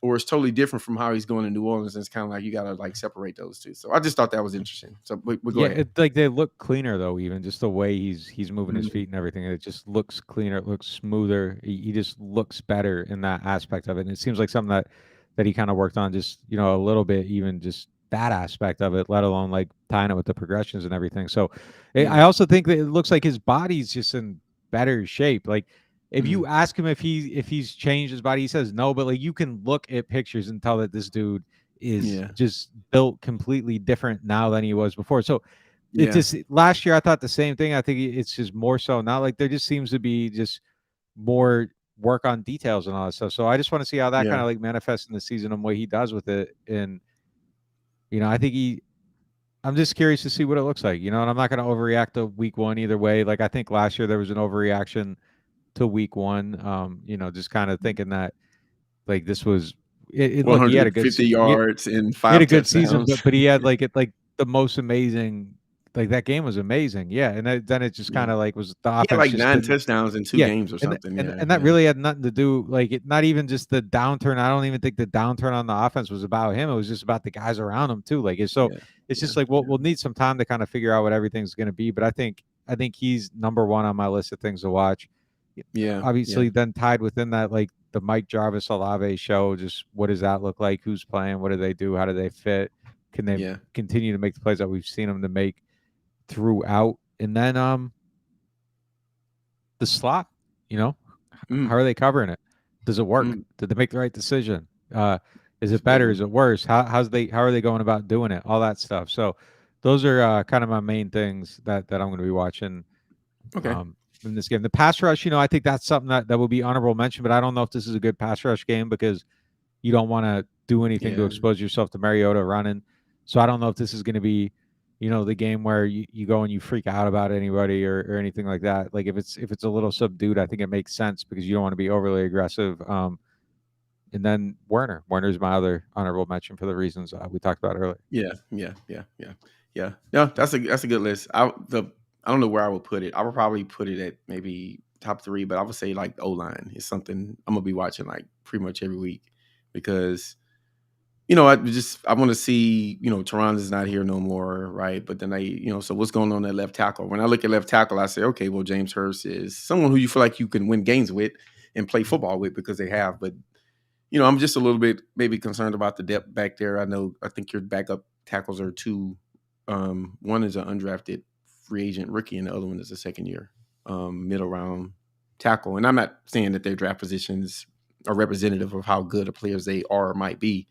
Speaker 4: or it's totally different from how he's going to New Orleans. And it's kind of like, you got to like separate those two. So I just thought that was interesting. So we go ahead.
Speaker 3: Like they look cleaner though, even just the way he's moving his feet and everything. It just looks cleaner. It looks smoother. He just looks better in that aspect of it. And it seems like something that he kind of worked on just, a little bit, even just that aspect of it, let alone like tying it with the progressions and everything. So I also think that it looks like his body's just in better shape. Like, if you ask him if he's changed his body, he says no, but like you can look at pictures and tell that this dude is just built completely different now than he was before. So it just, last year I thought the same thing. I think it's just more so now. Like, there just seems to be just more work on details and all that stuff. So I just want to see how that kind of like manifests in the season and what he does with it. And I think I'm just curious to see what it looks like. And I'm not going to overreact to week 1 either way. Like, I think last year there was an overreaction to week 1, just kind of thinking that like this was look, he had a good
Speaker 4: 50 yards in 5
Speaker 3: he had a good
Speaker 4: touchdowns.
Speaker 3: season, but he had like the most amazing, like that game was amazing. Yeah. And then it just kind of like was the offense.
Speaker 4: He had like 9 touchdowns in 2 games or something.
Speaker 3: And that really had nothing to do, like, not even just the downturn. I don't even think the downturn on the offense was about him. It was just about the guys around him too. Like, it's just like, we'll need some time to kind of figure out what everything's going to be. But I think he's number 1 on my list of things to watch.
Speaker 4: Yeah.
Speaker 3: Obviously, then tied within that, like the Mike Jarvis Olave show, just what does that look like? Who's playing? What do they do? How do they fit? Can they continue to make the plays that we've seen them to make throughout? And then the slot, how are they covering it? Does it work? Did they make the right decision? Is it better? Is it worse? How are they going about doing it? All that stuff. So those are kind of my main things that I'm going to be watching.
Speaker 4: Okay.
Speaker 3: In this game, the pass rush, I think that's something that will be honorable mention, but I don't know if this is a good pass rush game because you don't want to do anything to expose yourself to Mariota running. So I don't know if this is going to be, the game where you go and you freak out about anybody or anything like that. Like, if it's a little subdued, I think it makes sense because you don't want to be overly aggressive. And then Werner's my other honorable mention for the reasons we talked about earlier.
Speaker 4: Yeah. No, that's a good list. I don't know where I would put it. I would probably put it at maybe top 3, but I would say like the O-line is something I'm gonna be watching like pretty much every week because I want to see, Tehran is not here no more, right? But then so what's going on at left tackle? When I look at left tackle, I say, okay, well, James Hurst is someone who you feel like you can win games with and play football with because they have. But, I'm just a little bit maybe concerned about the depth back there. I think your backup tackles are two. One is an undrafted free agent rookie, and the other one is a second year middle round tackle. And I'm not saying that their draft positions are representative of how good of players they are or might be.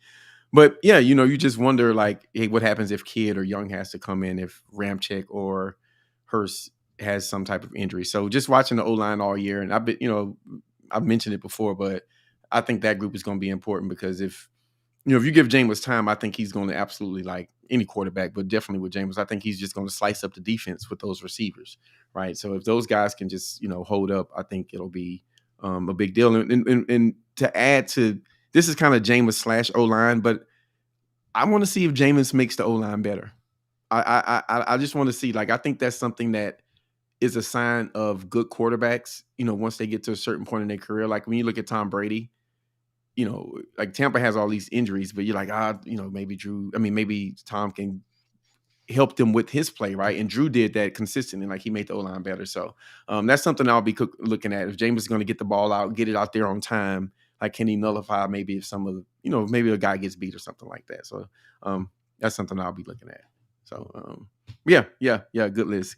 Speaker 4: But yeah, you just wonder like, hey, what happens if Kidd or Young has to come in, if Ramczyk or Hurst has some type of injury. So just watching the O-line all year, and I've mentioned it before, but I think that group is going to be important because if you give Jameis time, I think he's going to absolutely, like any quarterback, but definitely with Jameis, I think he's just going to slice up the defense with those receivers, right? So if those guys can just, hold up, I think it'll be a big deal. And to add to, this is kind of Jameis / O-line, but I want to see if Jameis makes the O-line better. I just want to see, like, I think that's something that is a sign of good quarterbacks, once they get to a certain point in their career. Like when you look at Tom Brady, like Tampa has all these injuries, but you're like, maybe Tom can help them with his play, right? And Drew did that consistently, like he made the O-line better. So that's something I'll be looking at. If Jameis is going to get the ball out, get it out there on time, like can he nullify maybe if some of the, maybe a guy gets beat or something like that. So that's something I'll be looking at. So yeah, good list.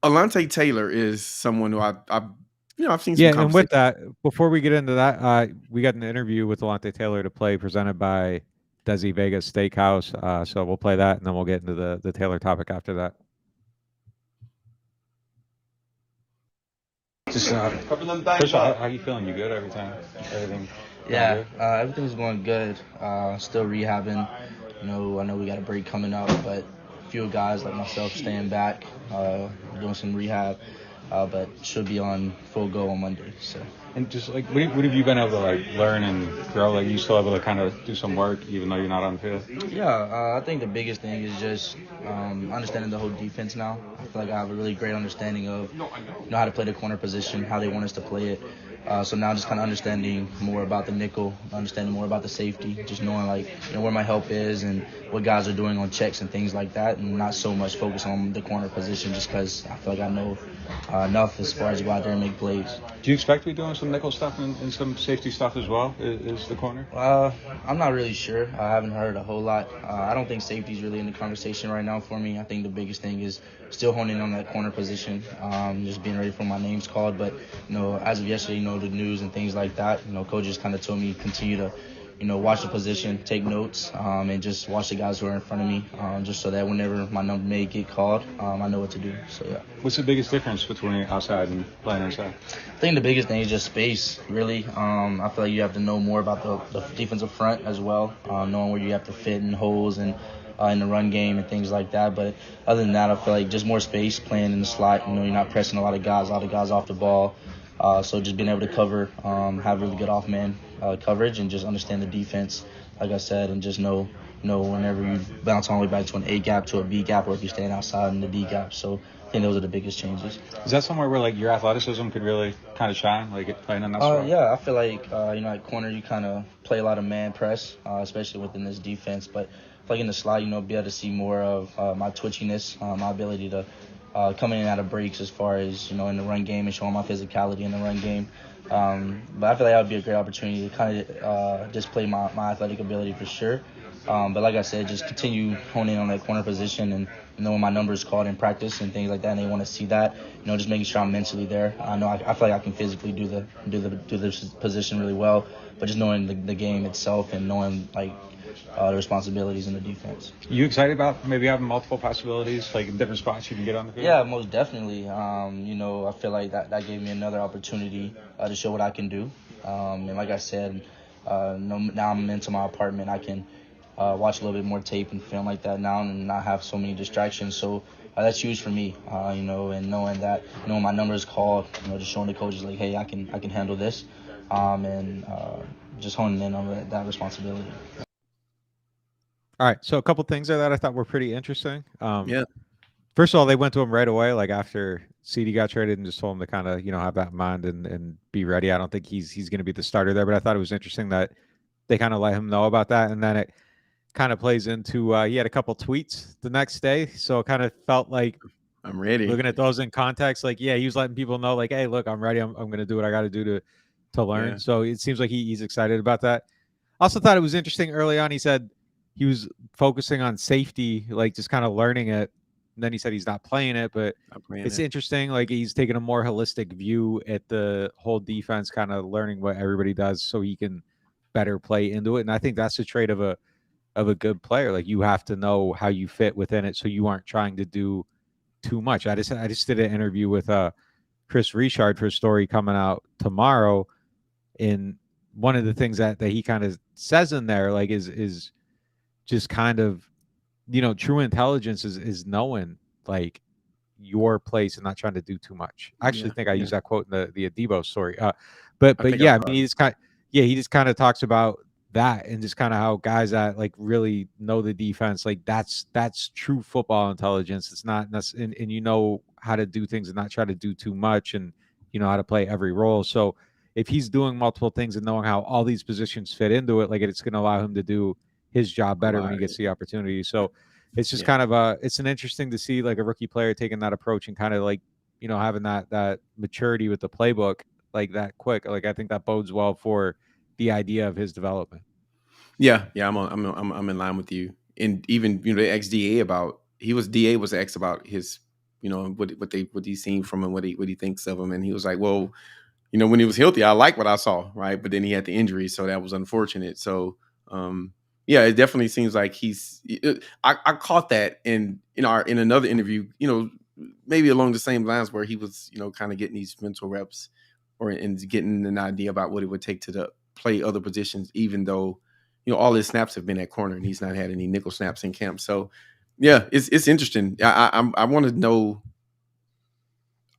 Speaker 4: Alontae Taylor is someone who I've seen some
Speaker 3: Yeah, and with that, before we get into that, we got an interview with Alontae Taylor to play presented by Desi Vegas Steakhouse. So we'll play that, and then we'll get into the Taylor topic after that. Just first of all, how are you feeling? You good? Everything?
Speaker 5: Yeah, everything's going good. Still rehabbing. I know we got a break coming up, but a few guys like myself staying back, doing some rehab. But should be on full go on Monday. So.
Speaker 3: And just like, what have you been able to like learn and grow? Like, you still able to kind of do some work even though you're not on the field?
Speaker 5: Yeah, I think the biggest thing is just understanding the whole defense now. I feel like I have a really great understanding of how to play the corner position, how they want us to play it. So now just kind of understanding more about the nickel, understanding more about the safety, just knowing where my help is and what guys are doing on checks and things like that, and not so much focus on the corner position just because I feel like I know enough as far as go out there and make plays.
Speaker 3: Do you expect to be doing some nickel stuff and some safety stuff as well? Is the corner?
Speaker 5: I'm not really sure. I haven't heard a whole lot. I don't think safety is really in the conversation right now for me. I think the biggest thing is still honing on that corner position, just being ready for my name's called. But as of yesterday, the news and things like that, coaches kind of told me continue to watch the position, take notes, and just watch the guys who are in front of me, just so that whenever my number may get called, I know what to do. So, yeah.
Speaker 3: What's the biggest difference between outside and playing inside?
Speaker 5: I think the biggest thing is just space, really. I feel like you have to know more about the defensive front as well, knowing where you have to fit in holes and in the run game and things like that. But other than that, I feel like just more space, playing in the slot. You're not pressing a lot of guys off the ball. So just being able to cover, have really good off-man coverage, and just understand the defense, like I said, and just know whenever you bounce all the way back to an A gap to a B gap, or if you're staying outside in the D gap. So I think those are the biggest changes.
Speaker 3: Is that somewhere where like your athleticism could really kind of shine, like playing in that spot?
Speaker 5: Yeah, I feel like at corner you kind of play a lot of man press, especially within this defense. But I feel like in the slot, be able to see more of my twitchiness, my ability to coming in out of breaks as far as, in the run game and showing my physicality in the run game. But I feel like that would be a great opportunity to kind of display my athletic ability for sure. But like I said, just continue honing on that corner position, and when my number is called in practice and things like that, and they want to see that, just making sure I'm mentally there. I know I feel like I can physically do the position really well, but just knowing the game itself and knowing the responsibilities in the defense.
Speaker 3: You excited about maybe having multiple possibilities, like in different spots you can get on the field?
Speaker 5: Yeah, most definitely. I feel like that gave me another opportunity to show what I can do. And like I said, now I'm into my apartment. I can watch a little bit more tape and film like that now and not have so many distractions. So that's huge for me, and knowing that, when my number is called, just showing the coaches like, hey, I can handle this, and just honing in on that responsibility.
Speaker 3: All right, so a couple things there that I thought were pretty interesting.
Speaker 4: Yeah.
Speaker 3: First of all, they went to him right away, like after CD got traded, and just told him to kind of have that in mind and be ready. I don't think he's going to be the starter there, but I thought it was interesting that they kind of let him know about that, and then it kind of plays into he had a couple tweets the next day, so it kind of felt like
Speaker 4: I'm ready.
Speaker 3: looking at those in context, like he was letting people know, like, hey, look, I'm ready. I'm going to do what I got to do to learn.
Speaker 4: Yeah.
Speaker 3: So it seems like he's excited about that. Also thought it was interesting early on. He said he was focusing on safety, like just kind of learning it. And then he said he's not playing it, but it's interesting. Like he's taking a more holistic view at the whole defense, kind of learning what everybody does so he can better play into it. And I think that's the trait of a good player. Like you have to know how you fit within it so you aren't trying to do too much. I just did an interview with Chris Richard for a story coming out tomorrow. And one of the things that he kind of says in there, like, is just kind of, true intelligence is knowing like your place and not trying to do too much. I actually think I used that quote in the Adebo story. But yeah, I mean, he just kind of talks about that and just kind of how guys that like really know the defense, like that's true football intelligence. It's not and you know how to do things and not try to do too much, and you know how to play every role. So if he's doing multiple things and knowing how all these positions fit into it, like it's going to allow him to do his job better when he gets the opportunity. So it's just kind of it's an interesting to see like a rookie player taking that approach and kind of like, having that maturity with the playbook like that quick. Like I think that bodes well for the idea of his development.
Speaker 4: Yeah, I'm in line with you. And even the ex-DA DA was asked about his, what he's seen from him, what he thinks of him, and he was like, well, when he was healthy, I like what I saw, right? But then he had the injury, so that was unfortunate. So yeah, it definitely seems like I caught that in another interview, maybe along the same lines where he was, kind of getting these mental reps and getting an idea about what it would take to play other positions, even though, all his snaps have been at corner and he's not had any nickel snaps in camp. So yeah, it's interesting. I want to know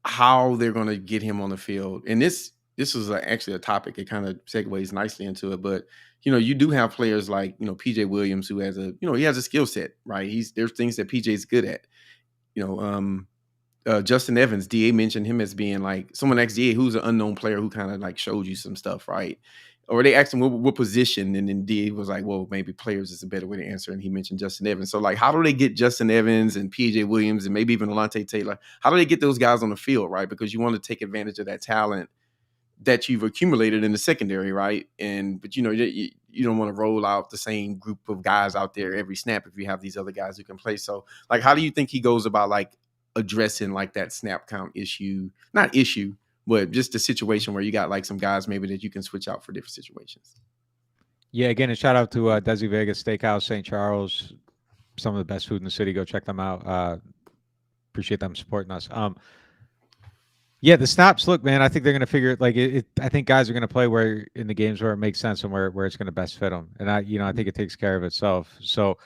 Speaker 4: how they're going to get him on the field. And this is actually a topic. It kind of segues nicely into it, but you do have players like, PJ Williams, who has he has a skill set, right? There's things that PJ is good at, Justin Evans, DA mentioned him as being like someone ex-DA who's an unknown player who kind of like showed you some stuff, right? Or they asked him what position, and then DA was like, well, maybe players is a better way to answer, and he mentioned Justin Evans. So like, how do they get Justin Evans and PJ Williams and maybe even Alontae Taylor? How do they get those guys on the field, right? Because you want to take advantage of that talent that you've accumulated in the secondary, right? But you don't want to roll out the same group of guys out there every snap if you have these other guys who can play. So like, how do you think he goes about like addressing like that snap count issue? Not issue, but just a situation where you got like some guys maybe that you can switch out for different situations.
Speaker 3: Yeah, again, a shout out to Desi Vegas Steakhouse, St. Charles. Some of the best food in the city. Go check them out. Appreciate them supporting us. Yeah, the snaps. Look, man, I think they're going to figure it. Like I think guys are going to play where in the games where it makes sense and where it's going to best fit them. And I think it takes care of itself. So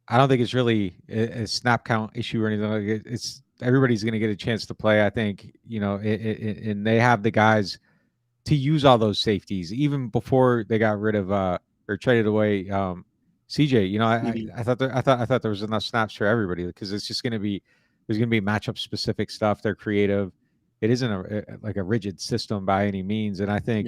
Speaker 3: I don't think it's really a snap count issue or anything like it. It's everybody's going to get a chance to play. I think and they have the guys to use all those safeties even before they got rid of or traded away CJ. I thought there was enough snaps for everybody because it's just going to be there's going to be matchup specific stuff. They're creative. It isn't a rigid system by any means, and I think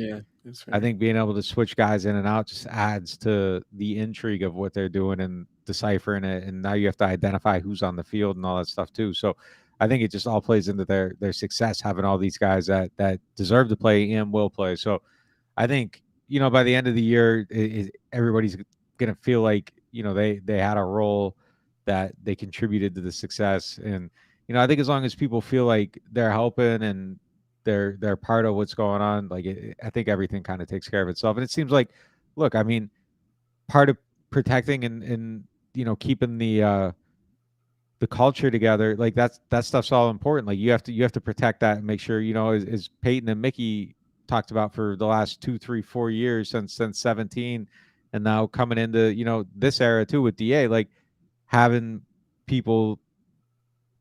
Speaker 3: I think being able to switch guys in and out just adds to the intrigue of what they're doing and deciphering it. And now you have to identify who's on the field and all that stuff too. So I think it just all plays into their success having all these guys that deserve to play and will play. So I think by the end of the year, everybody's gonna feel like they had a role that they contributed to the success. And I think as long as people feel like they're helping and they're part of what's going on, like I think everything kind of takes care of itself. And it seems like, look, I mean, part of protecting and keeping the culture together, like that stuff's all important. Like you have to protect that and make sure, as Peyton and Mickey talked about for the last 2, 3, 4 years since 17, and now coming into this era too with DA, like having people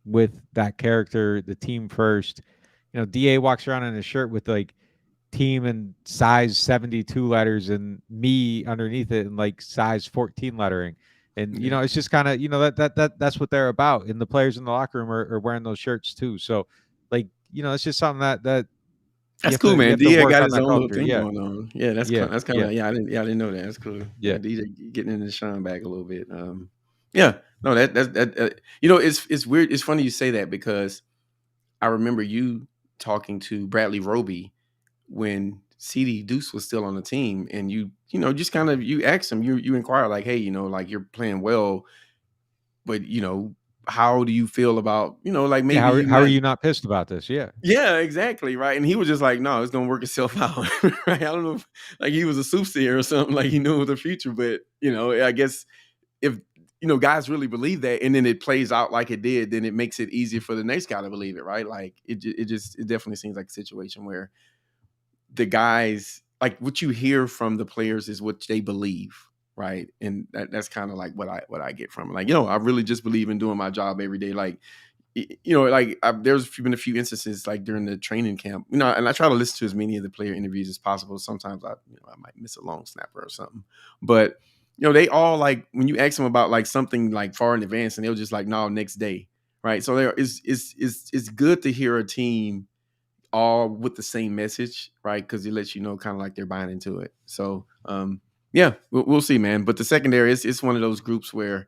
Speaker 3: with that character, the team first. DA walks around in a shirt with like team and size 72 letters and me underneath it and like size 14 lettering. And it's just kind of that's what they're about. And the players in the locker room are wearing those shirts too. So like it's just something that
Speaker 4: that's cool, man. DJ got his own little
Speaker 3: culture.
Speaker 4: thing
Speaker 3: Yeah.
Speaker 4: going on. Yeah, that's
Speaker 3: Yeah.
Speaker 4: that's kind of I didn't know that. That's cool.
Speaker 3: Yeah.
Speaker 4: DJ getting into shine back a little bit. Yeah, no, that it's weird. It's funny you say that because I remember you talking to Bradley Roby when CD Deuce was still on the team, and you just kind of you asked him, you inquire like, hey, like you're playing well, but how do you feel about like maybe
Speaker 3: how are you not pissed about this?
Speaker 4: Yeah, exactly, right. And he was just like, no, it's gonna work itself out. Right. I don't know if like he was a soothsayer or something, like he knew the future, but I guess if guys really believe that and then it plays out like it did, then it makes it easier for the next guy to believe it, right? Like it definitely seems like a situation where the guys, like what you hear from the players is what they believe, right? And that's kind of like what I get from it. Like, I really just believe in doing my job every day. Like, there's been a few instances like during the training camp, and I try to listen to as many of the player interviews as possible. Sometimes I might miss a long snapper or something, but they all like when you ask them about like something like far in advance, and they'll just like, no, next day, right? So it's good to hear a team all with the same message, right? Because it lets you know kind of like they're buying into it. So yeah, we'll see, man. But the secondary it's one of those groups where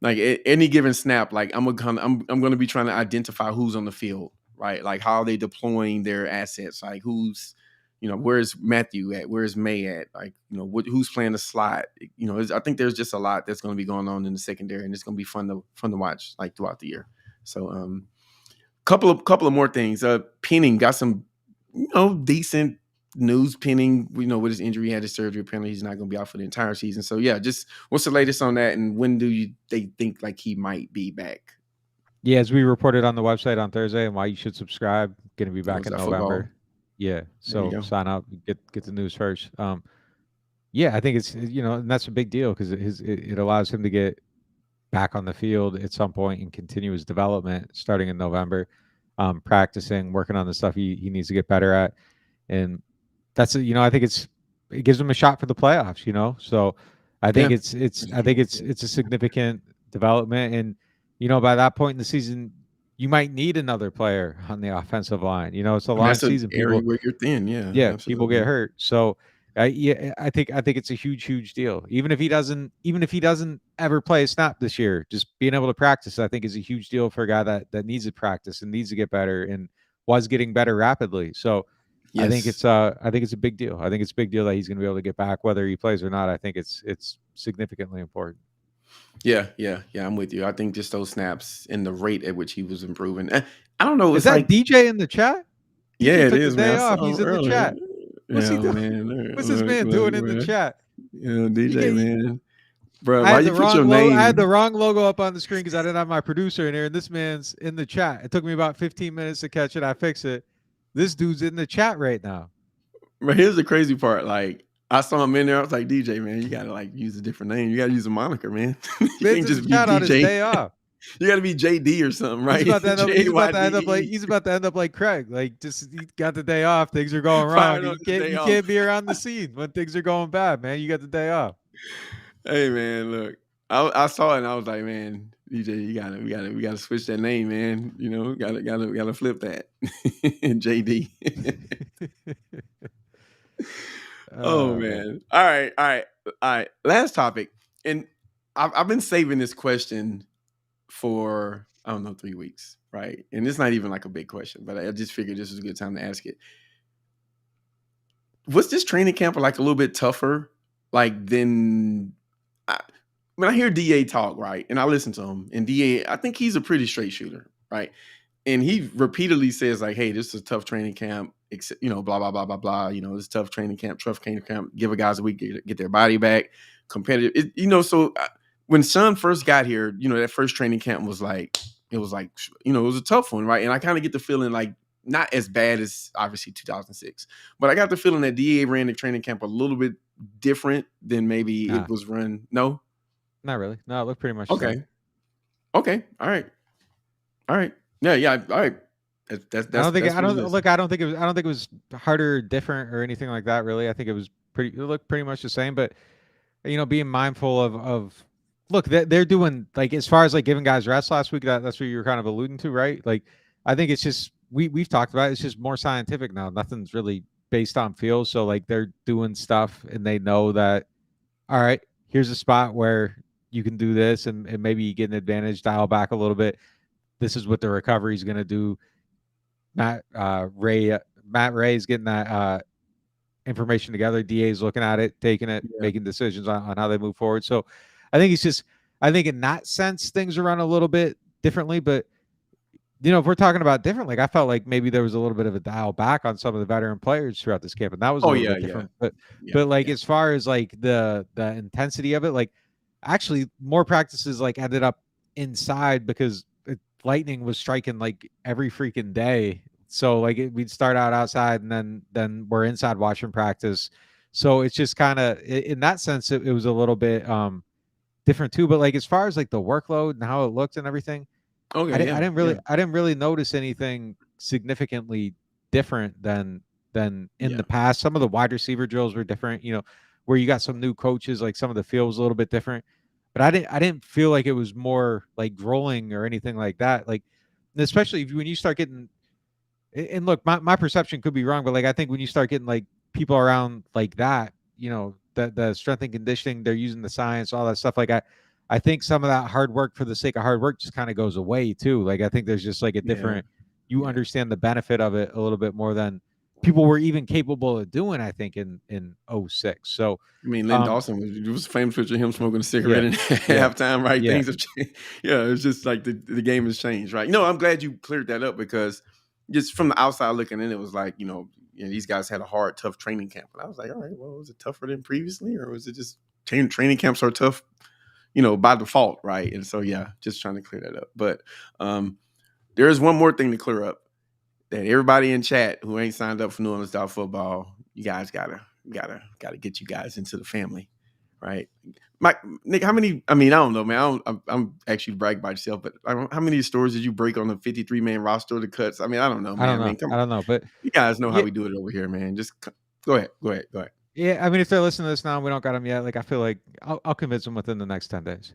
Speaker 4: like at any given snap, like I'm gonna be trying to identify who's on the field, right? Like how are they deploying their assets? Like who's where's Matthew at? Where's May at? Like, who's playing the slot? I think there's just a lot that's going to be going on in the secondary, and it's going to be fun to watch like throughout the year. So, couple of more things. Penning got some, decent news. Penning, with his injury, he had his surgery. Apparently, he's not going to be out for the entire season. So, yeah, just what's the latest on that, and when they think like he might be back?
Speaker 3: Yeah, as we reported on the website on Thursday, and why you should subscribe. Going to be back in November.
Speaker 4: Football.
Speaker 3: Yeah, so sign up, get the news first. Yeah, I think it's and that's a big deal because it allows him to get back on the field at some point and continue his development starting in November, practicing, working on the stuff he needs to get better at, and that's I think it gives him a shot for the playoffs. So I think it's a significant development, and by that point in the season, you might need another player on the offensive line. It's a long season.
Speaker 4: Area where you're thin, yeah, absolutely.
Speaker 3: People get hurt. So, I think it's a huge deal. Even if he doesn't ever play a snap this year, just being able to practice, I think is a huge deal for a guy that needs to practice and needs to get better and was getting better rapidly. So, yes. I think it's a big deal. I think it's a big deal that he's going to be able to get back whether he plays or not. I think it's significantly important.
Speaker 4: Yeah, I'm with you. I think just those snaps and the rate at which he was improving. I don't know.
Speaker 3: Is that like DJ in the chat?
Speaker 4: Yeah, it is, man.
Speaker 3: He's in the chat. What's he doing?
Speaker 4: Man,
Speaker 3: what's this man doing in the chat?
Speaker 4: Yeah, DJ, man. Bro, why you put your name?
Speaker 3: I had the wrong logo up on the screen because I didn't have my producer in here, and this man's in the chat. It took me about 15 minutes to catch it. I fix it. This dude's in the chat right now.
Speaker 4: But here's the crazy part. Like, I saw him in there. I was like, DJ, man, you gotta like use a different name. You gotta use a moniker, man. You can't just be DJ.
Speaker 3: On his day off.
Speaker 4: You gotta be JD or something, right?
Speaker 3: He's about to end up like Craig. Like, just he got the day off. Things are going wrong. You can't be around the scene when things are going bad, man. You got the day off.
Speaker 4: Hey, man, look, I saw it and I was like, man, DJ, we gotta switch that name, man. Gotta flip that. JD. Oh man. All right. Last topic. And I've been saving this question for 3 weeks, right? And it's not even like a big question, but I just figured this was a good time to ask it. Was this training camp like a little bit tougher? Like when I hear DA talk, right, and I listen to him, and DA, I think he's a pretty straight shooter, right? And he repeatedly says like, "Hey, this is a tough training camp, blah blah blah blah blah. It's tough training camp, Give a guys a week get their body back, competitive. So when Son first got here, that first training camp was like, it was a tough one, right? And I kind of get the feeling like not as bad as obviously 2006, but I got the feeling that DA ran the training camp a little bit different than maybe it was run. No,
Speaker 3: not really. No, it looked pretty much
Speaker 4: okay.
Speaker 3: Okay,
Speaker 4: all right. Yeah, all right. That's
Speaker 3: I don't think it was harder, different, or anything like that. Really, I think it looked pretty much the same. But being mindful of look, they're doing, like, as far as like giving guys rest last week, that's what you were kind of alluding to, right? Like, I think it's just we've talked about it, it's just more scientific now. Nothing's really based on feel. So like they're doing stuff and they know that, all right, here's a spot where you can do this and maybe you get an advantage, dial back a little bit. This is what the recovery is going to do. Matt Ray is getting that information together. DA's looking at it, taking it, making decisions on how they move forward. So I think I think in that sense, things are run a little bit differently. But, if we're talking about different, like I felt like maybe there was a little bit of a dial back on some of the veteran players throughout this camp. And that was a little bit different. But like, as far as like the intensity of it, like actually more practices like ended up inside because lightning was striking like every freaking day. So like we'd start out outside and then we're inside watching practice. So it's just kind of in that sense, it was a little bit different too. But like as far as like the workload and how it looked and everything, I didn't really notice anything significantly different than in the past. Some of the wide receiver drills were different, where you got some new coaches, like some of the feel was a little bit different. But I didn't feel like it was more like rolling or anything like that. Like, especially when you start getting, and look, my perception could be wrong, but like I think when you start getting like people around like that, the strength and conditioning, they're using the science, all that stuff. Like I think some of that hard work for the sake of hard work just kind of goes away too. Like I think there's just like a different, you understand the benefit of it a little bit more than people were even capable of doing, I think, in 06. So
Speaker 4: I mean, Lynn Dawson was a famous picture of him smoking a cigarette in halftime, right? Things have changed. It's just like the game has changed, right? No, I'm glad you cleared that up because just from the outside looking in, it was like, these guys had a hard, tough training camp. And I was like, all right, well, was it tougher than previously? Or was it just training camps are tough, by default, right? And so, just trying to clear that up. But there is one more thing to clear up. That everybody in chat who ain't signed up for NewOrleans.Football, you guys gotta get you guys into the family, right? Nick, how many? I mean, I don't know, man. I'm actually brag about yourself, but how many stores did you break on the 53-man roster? The cuts. I mean, I don't know, man.
Speaker 3: I don't know, but
Speaker 4: you guys know how we do it over here, man. Just go ahead.
Speaker 3: Yeah, I mean, if they're listening to this now, and we don't got them yet. Like, I feel like I'll convince them within the next 10 days.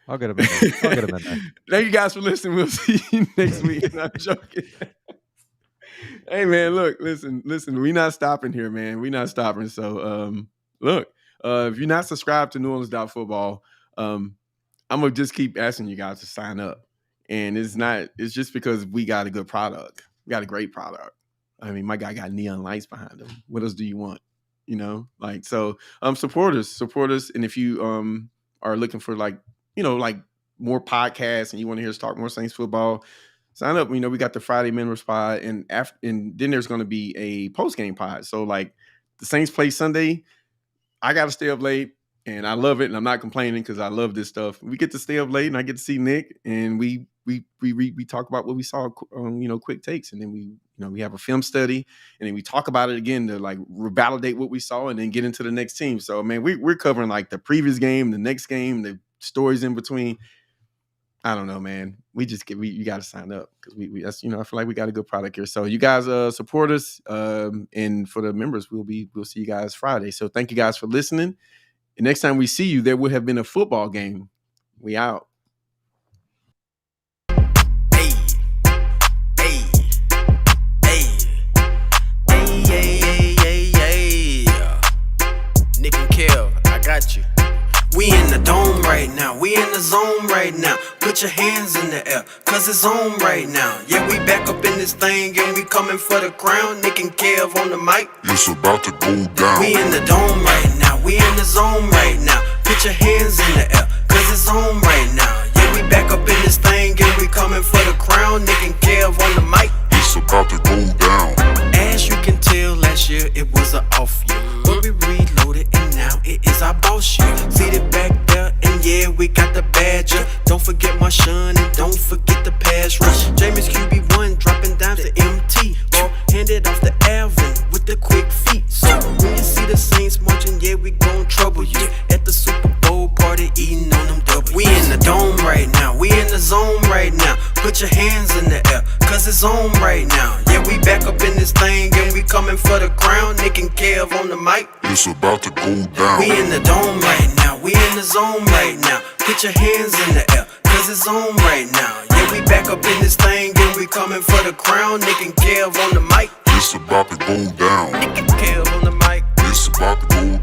Speaker 3: I'll get them in there.
Speaker 4: Thank you guys for listening. We'll see you next week. I'm joking. Hey man, look, listen, we're not stopping here, man. We're not stopping. So look, if you're not subscribed to NewOrleans.Football, I'm gonna just keep asking you guys to sign up. And it's just because we got a good product. We got a great product. I mean, my guy got neon lights behind him. What else do you want? Support us. And if you are looking for like more podcasts and you want to hear us talk more Saints football, sign up. We got the Friday Mineral Pod, and then there's going to be a post-game pod. So, like, the Saints play Sunday. I got to stay up late, and I love it, and I'm not complaining because I love this stuff. We get to stay up late, and I get to see Nick, and we talk about what we saw, quick takes, and then we have a film study, and then we talk about it again to, like, validate what we saw and then get into the next team. So, man, we're covering, like, the previous game, the next game, the stories in between. I don't know, man. You got to sign up because that's, I feel like we got a good product here. So you guys support us, and for the members, we'll see you guys Friday. So thank you guys for listening. And next time we see you, there will have been a football game. We out.
Speaker 1: Hey, Nick and Kev, I got you. We in the dome right now, we in the zone right now. Put your hands in the air, cause it's on right now. Yeah, we back up in this thing and we coming for the crown. Nick and Kev on the mic.
Speaker 2: It's about to go down.
Speaker 1: We in the dome right now, we in the zone right now. Put your hands in the air, cause it's on right now. Yeah, we back up in this thing and we coming for the crown. Nick and Kev on the mic.
Speaker 2: It's about to go down.
Speaker 1: As you can tell, last year it was an off year. But we reloaded and now it is our boss year. Seated back there and yeah, we got the badger. Don't forget Marshawn and don't forget the pass rush. Jameis QB1 dropping down to MT. Ball handed off the Alvin with the quick feet. So when you see the Saints marching, yeah, we gon' trouble you. At the Super Bowl party eating on them double. We in the dome right now, we in the zone right right now. Put your hands in the air, cause it's on right now. Yeah, we back up in this thing and we coming for the crown. Nick and Kev on the mic.
Speaker 2: It's about to go down.
Speaker 1: We in the dome right now, we in the zone right now. Put your hands in the air, cause it's on right now. Yeah, we back up in this thing and we coming for the crown. Nick and Kev on the mic.
Speaker 2: It's about to go down.
Speaker 1: Nick and Kev on the mic.
Speaker 2: It's about to go down.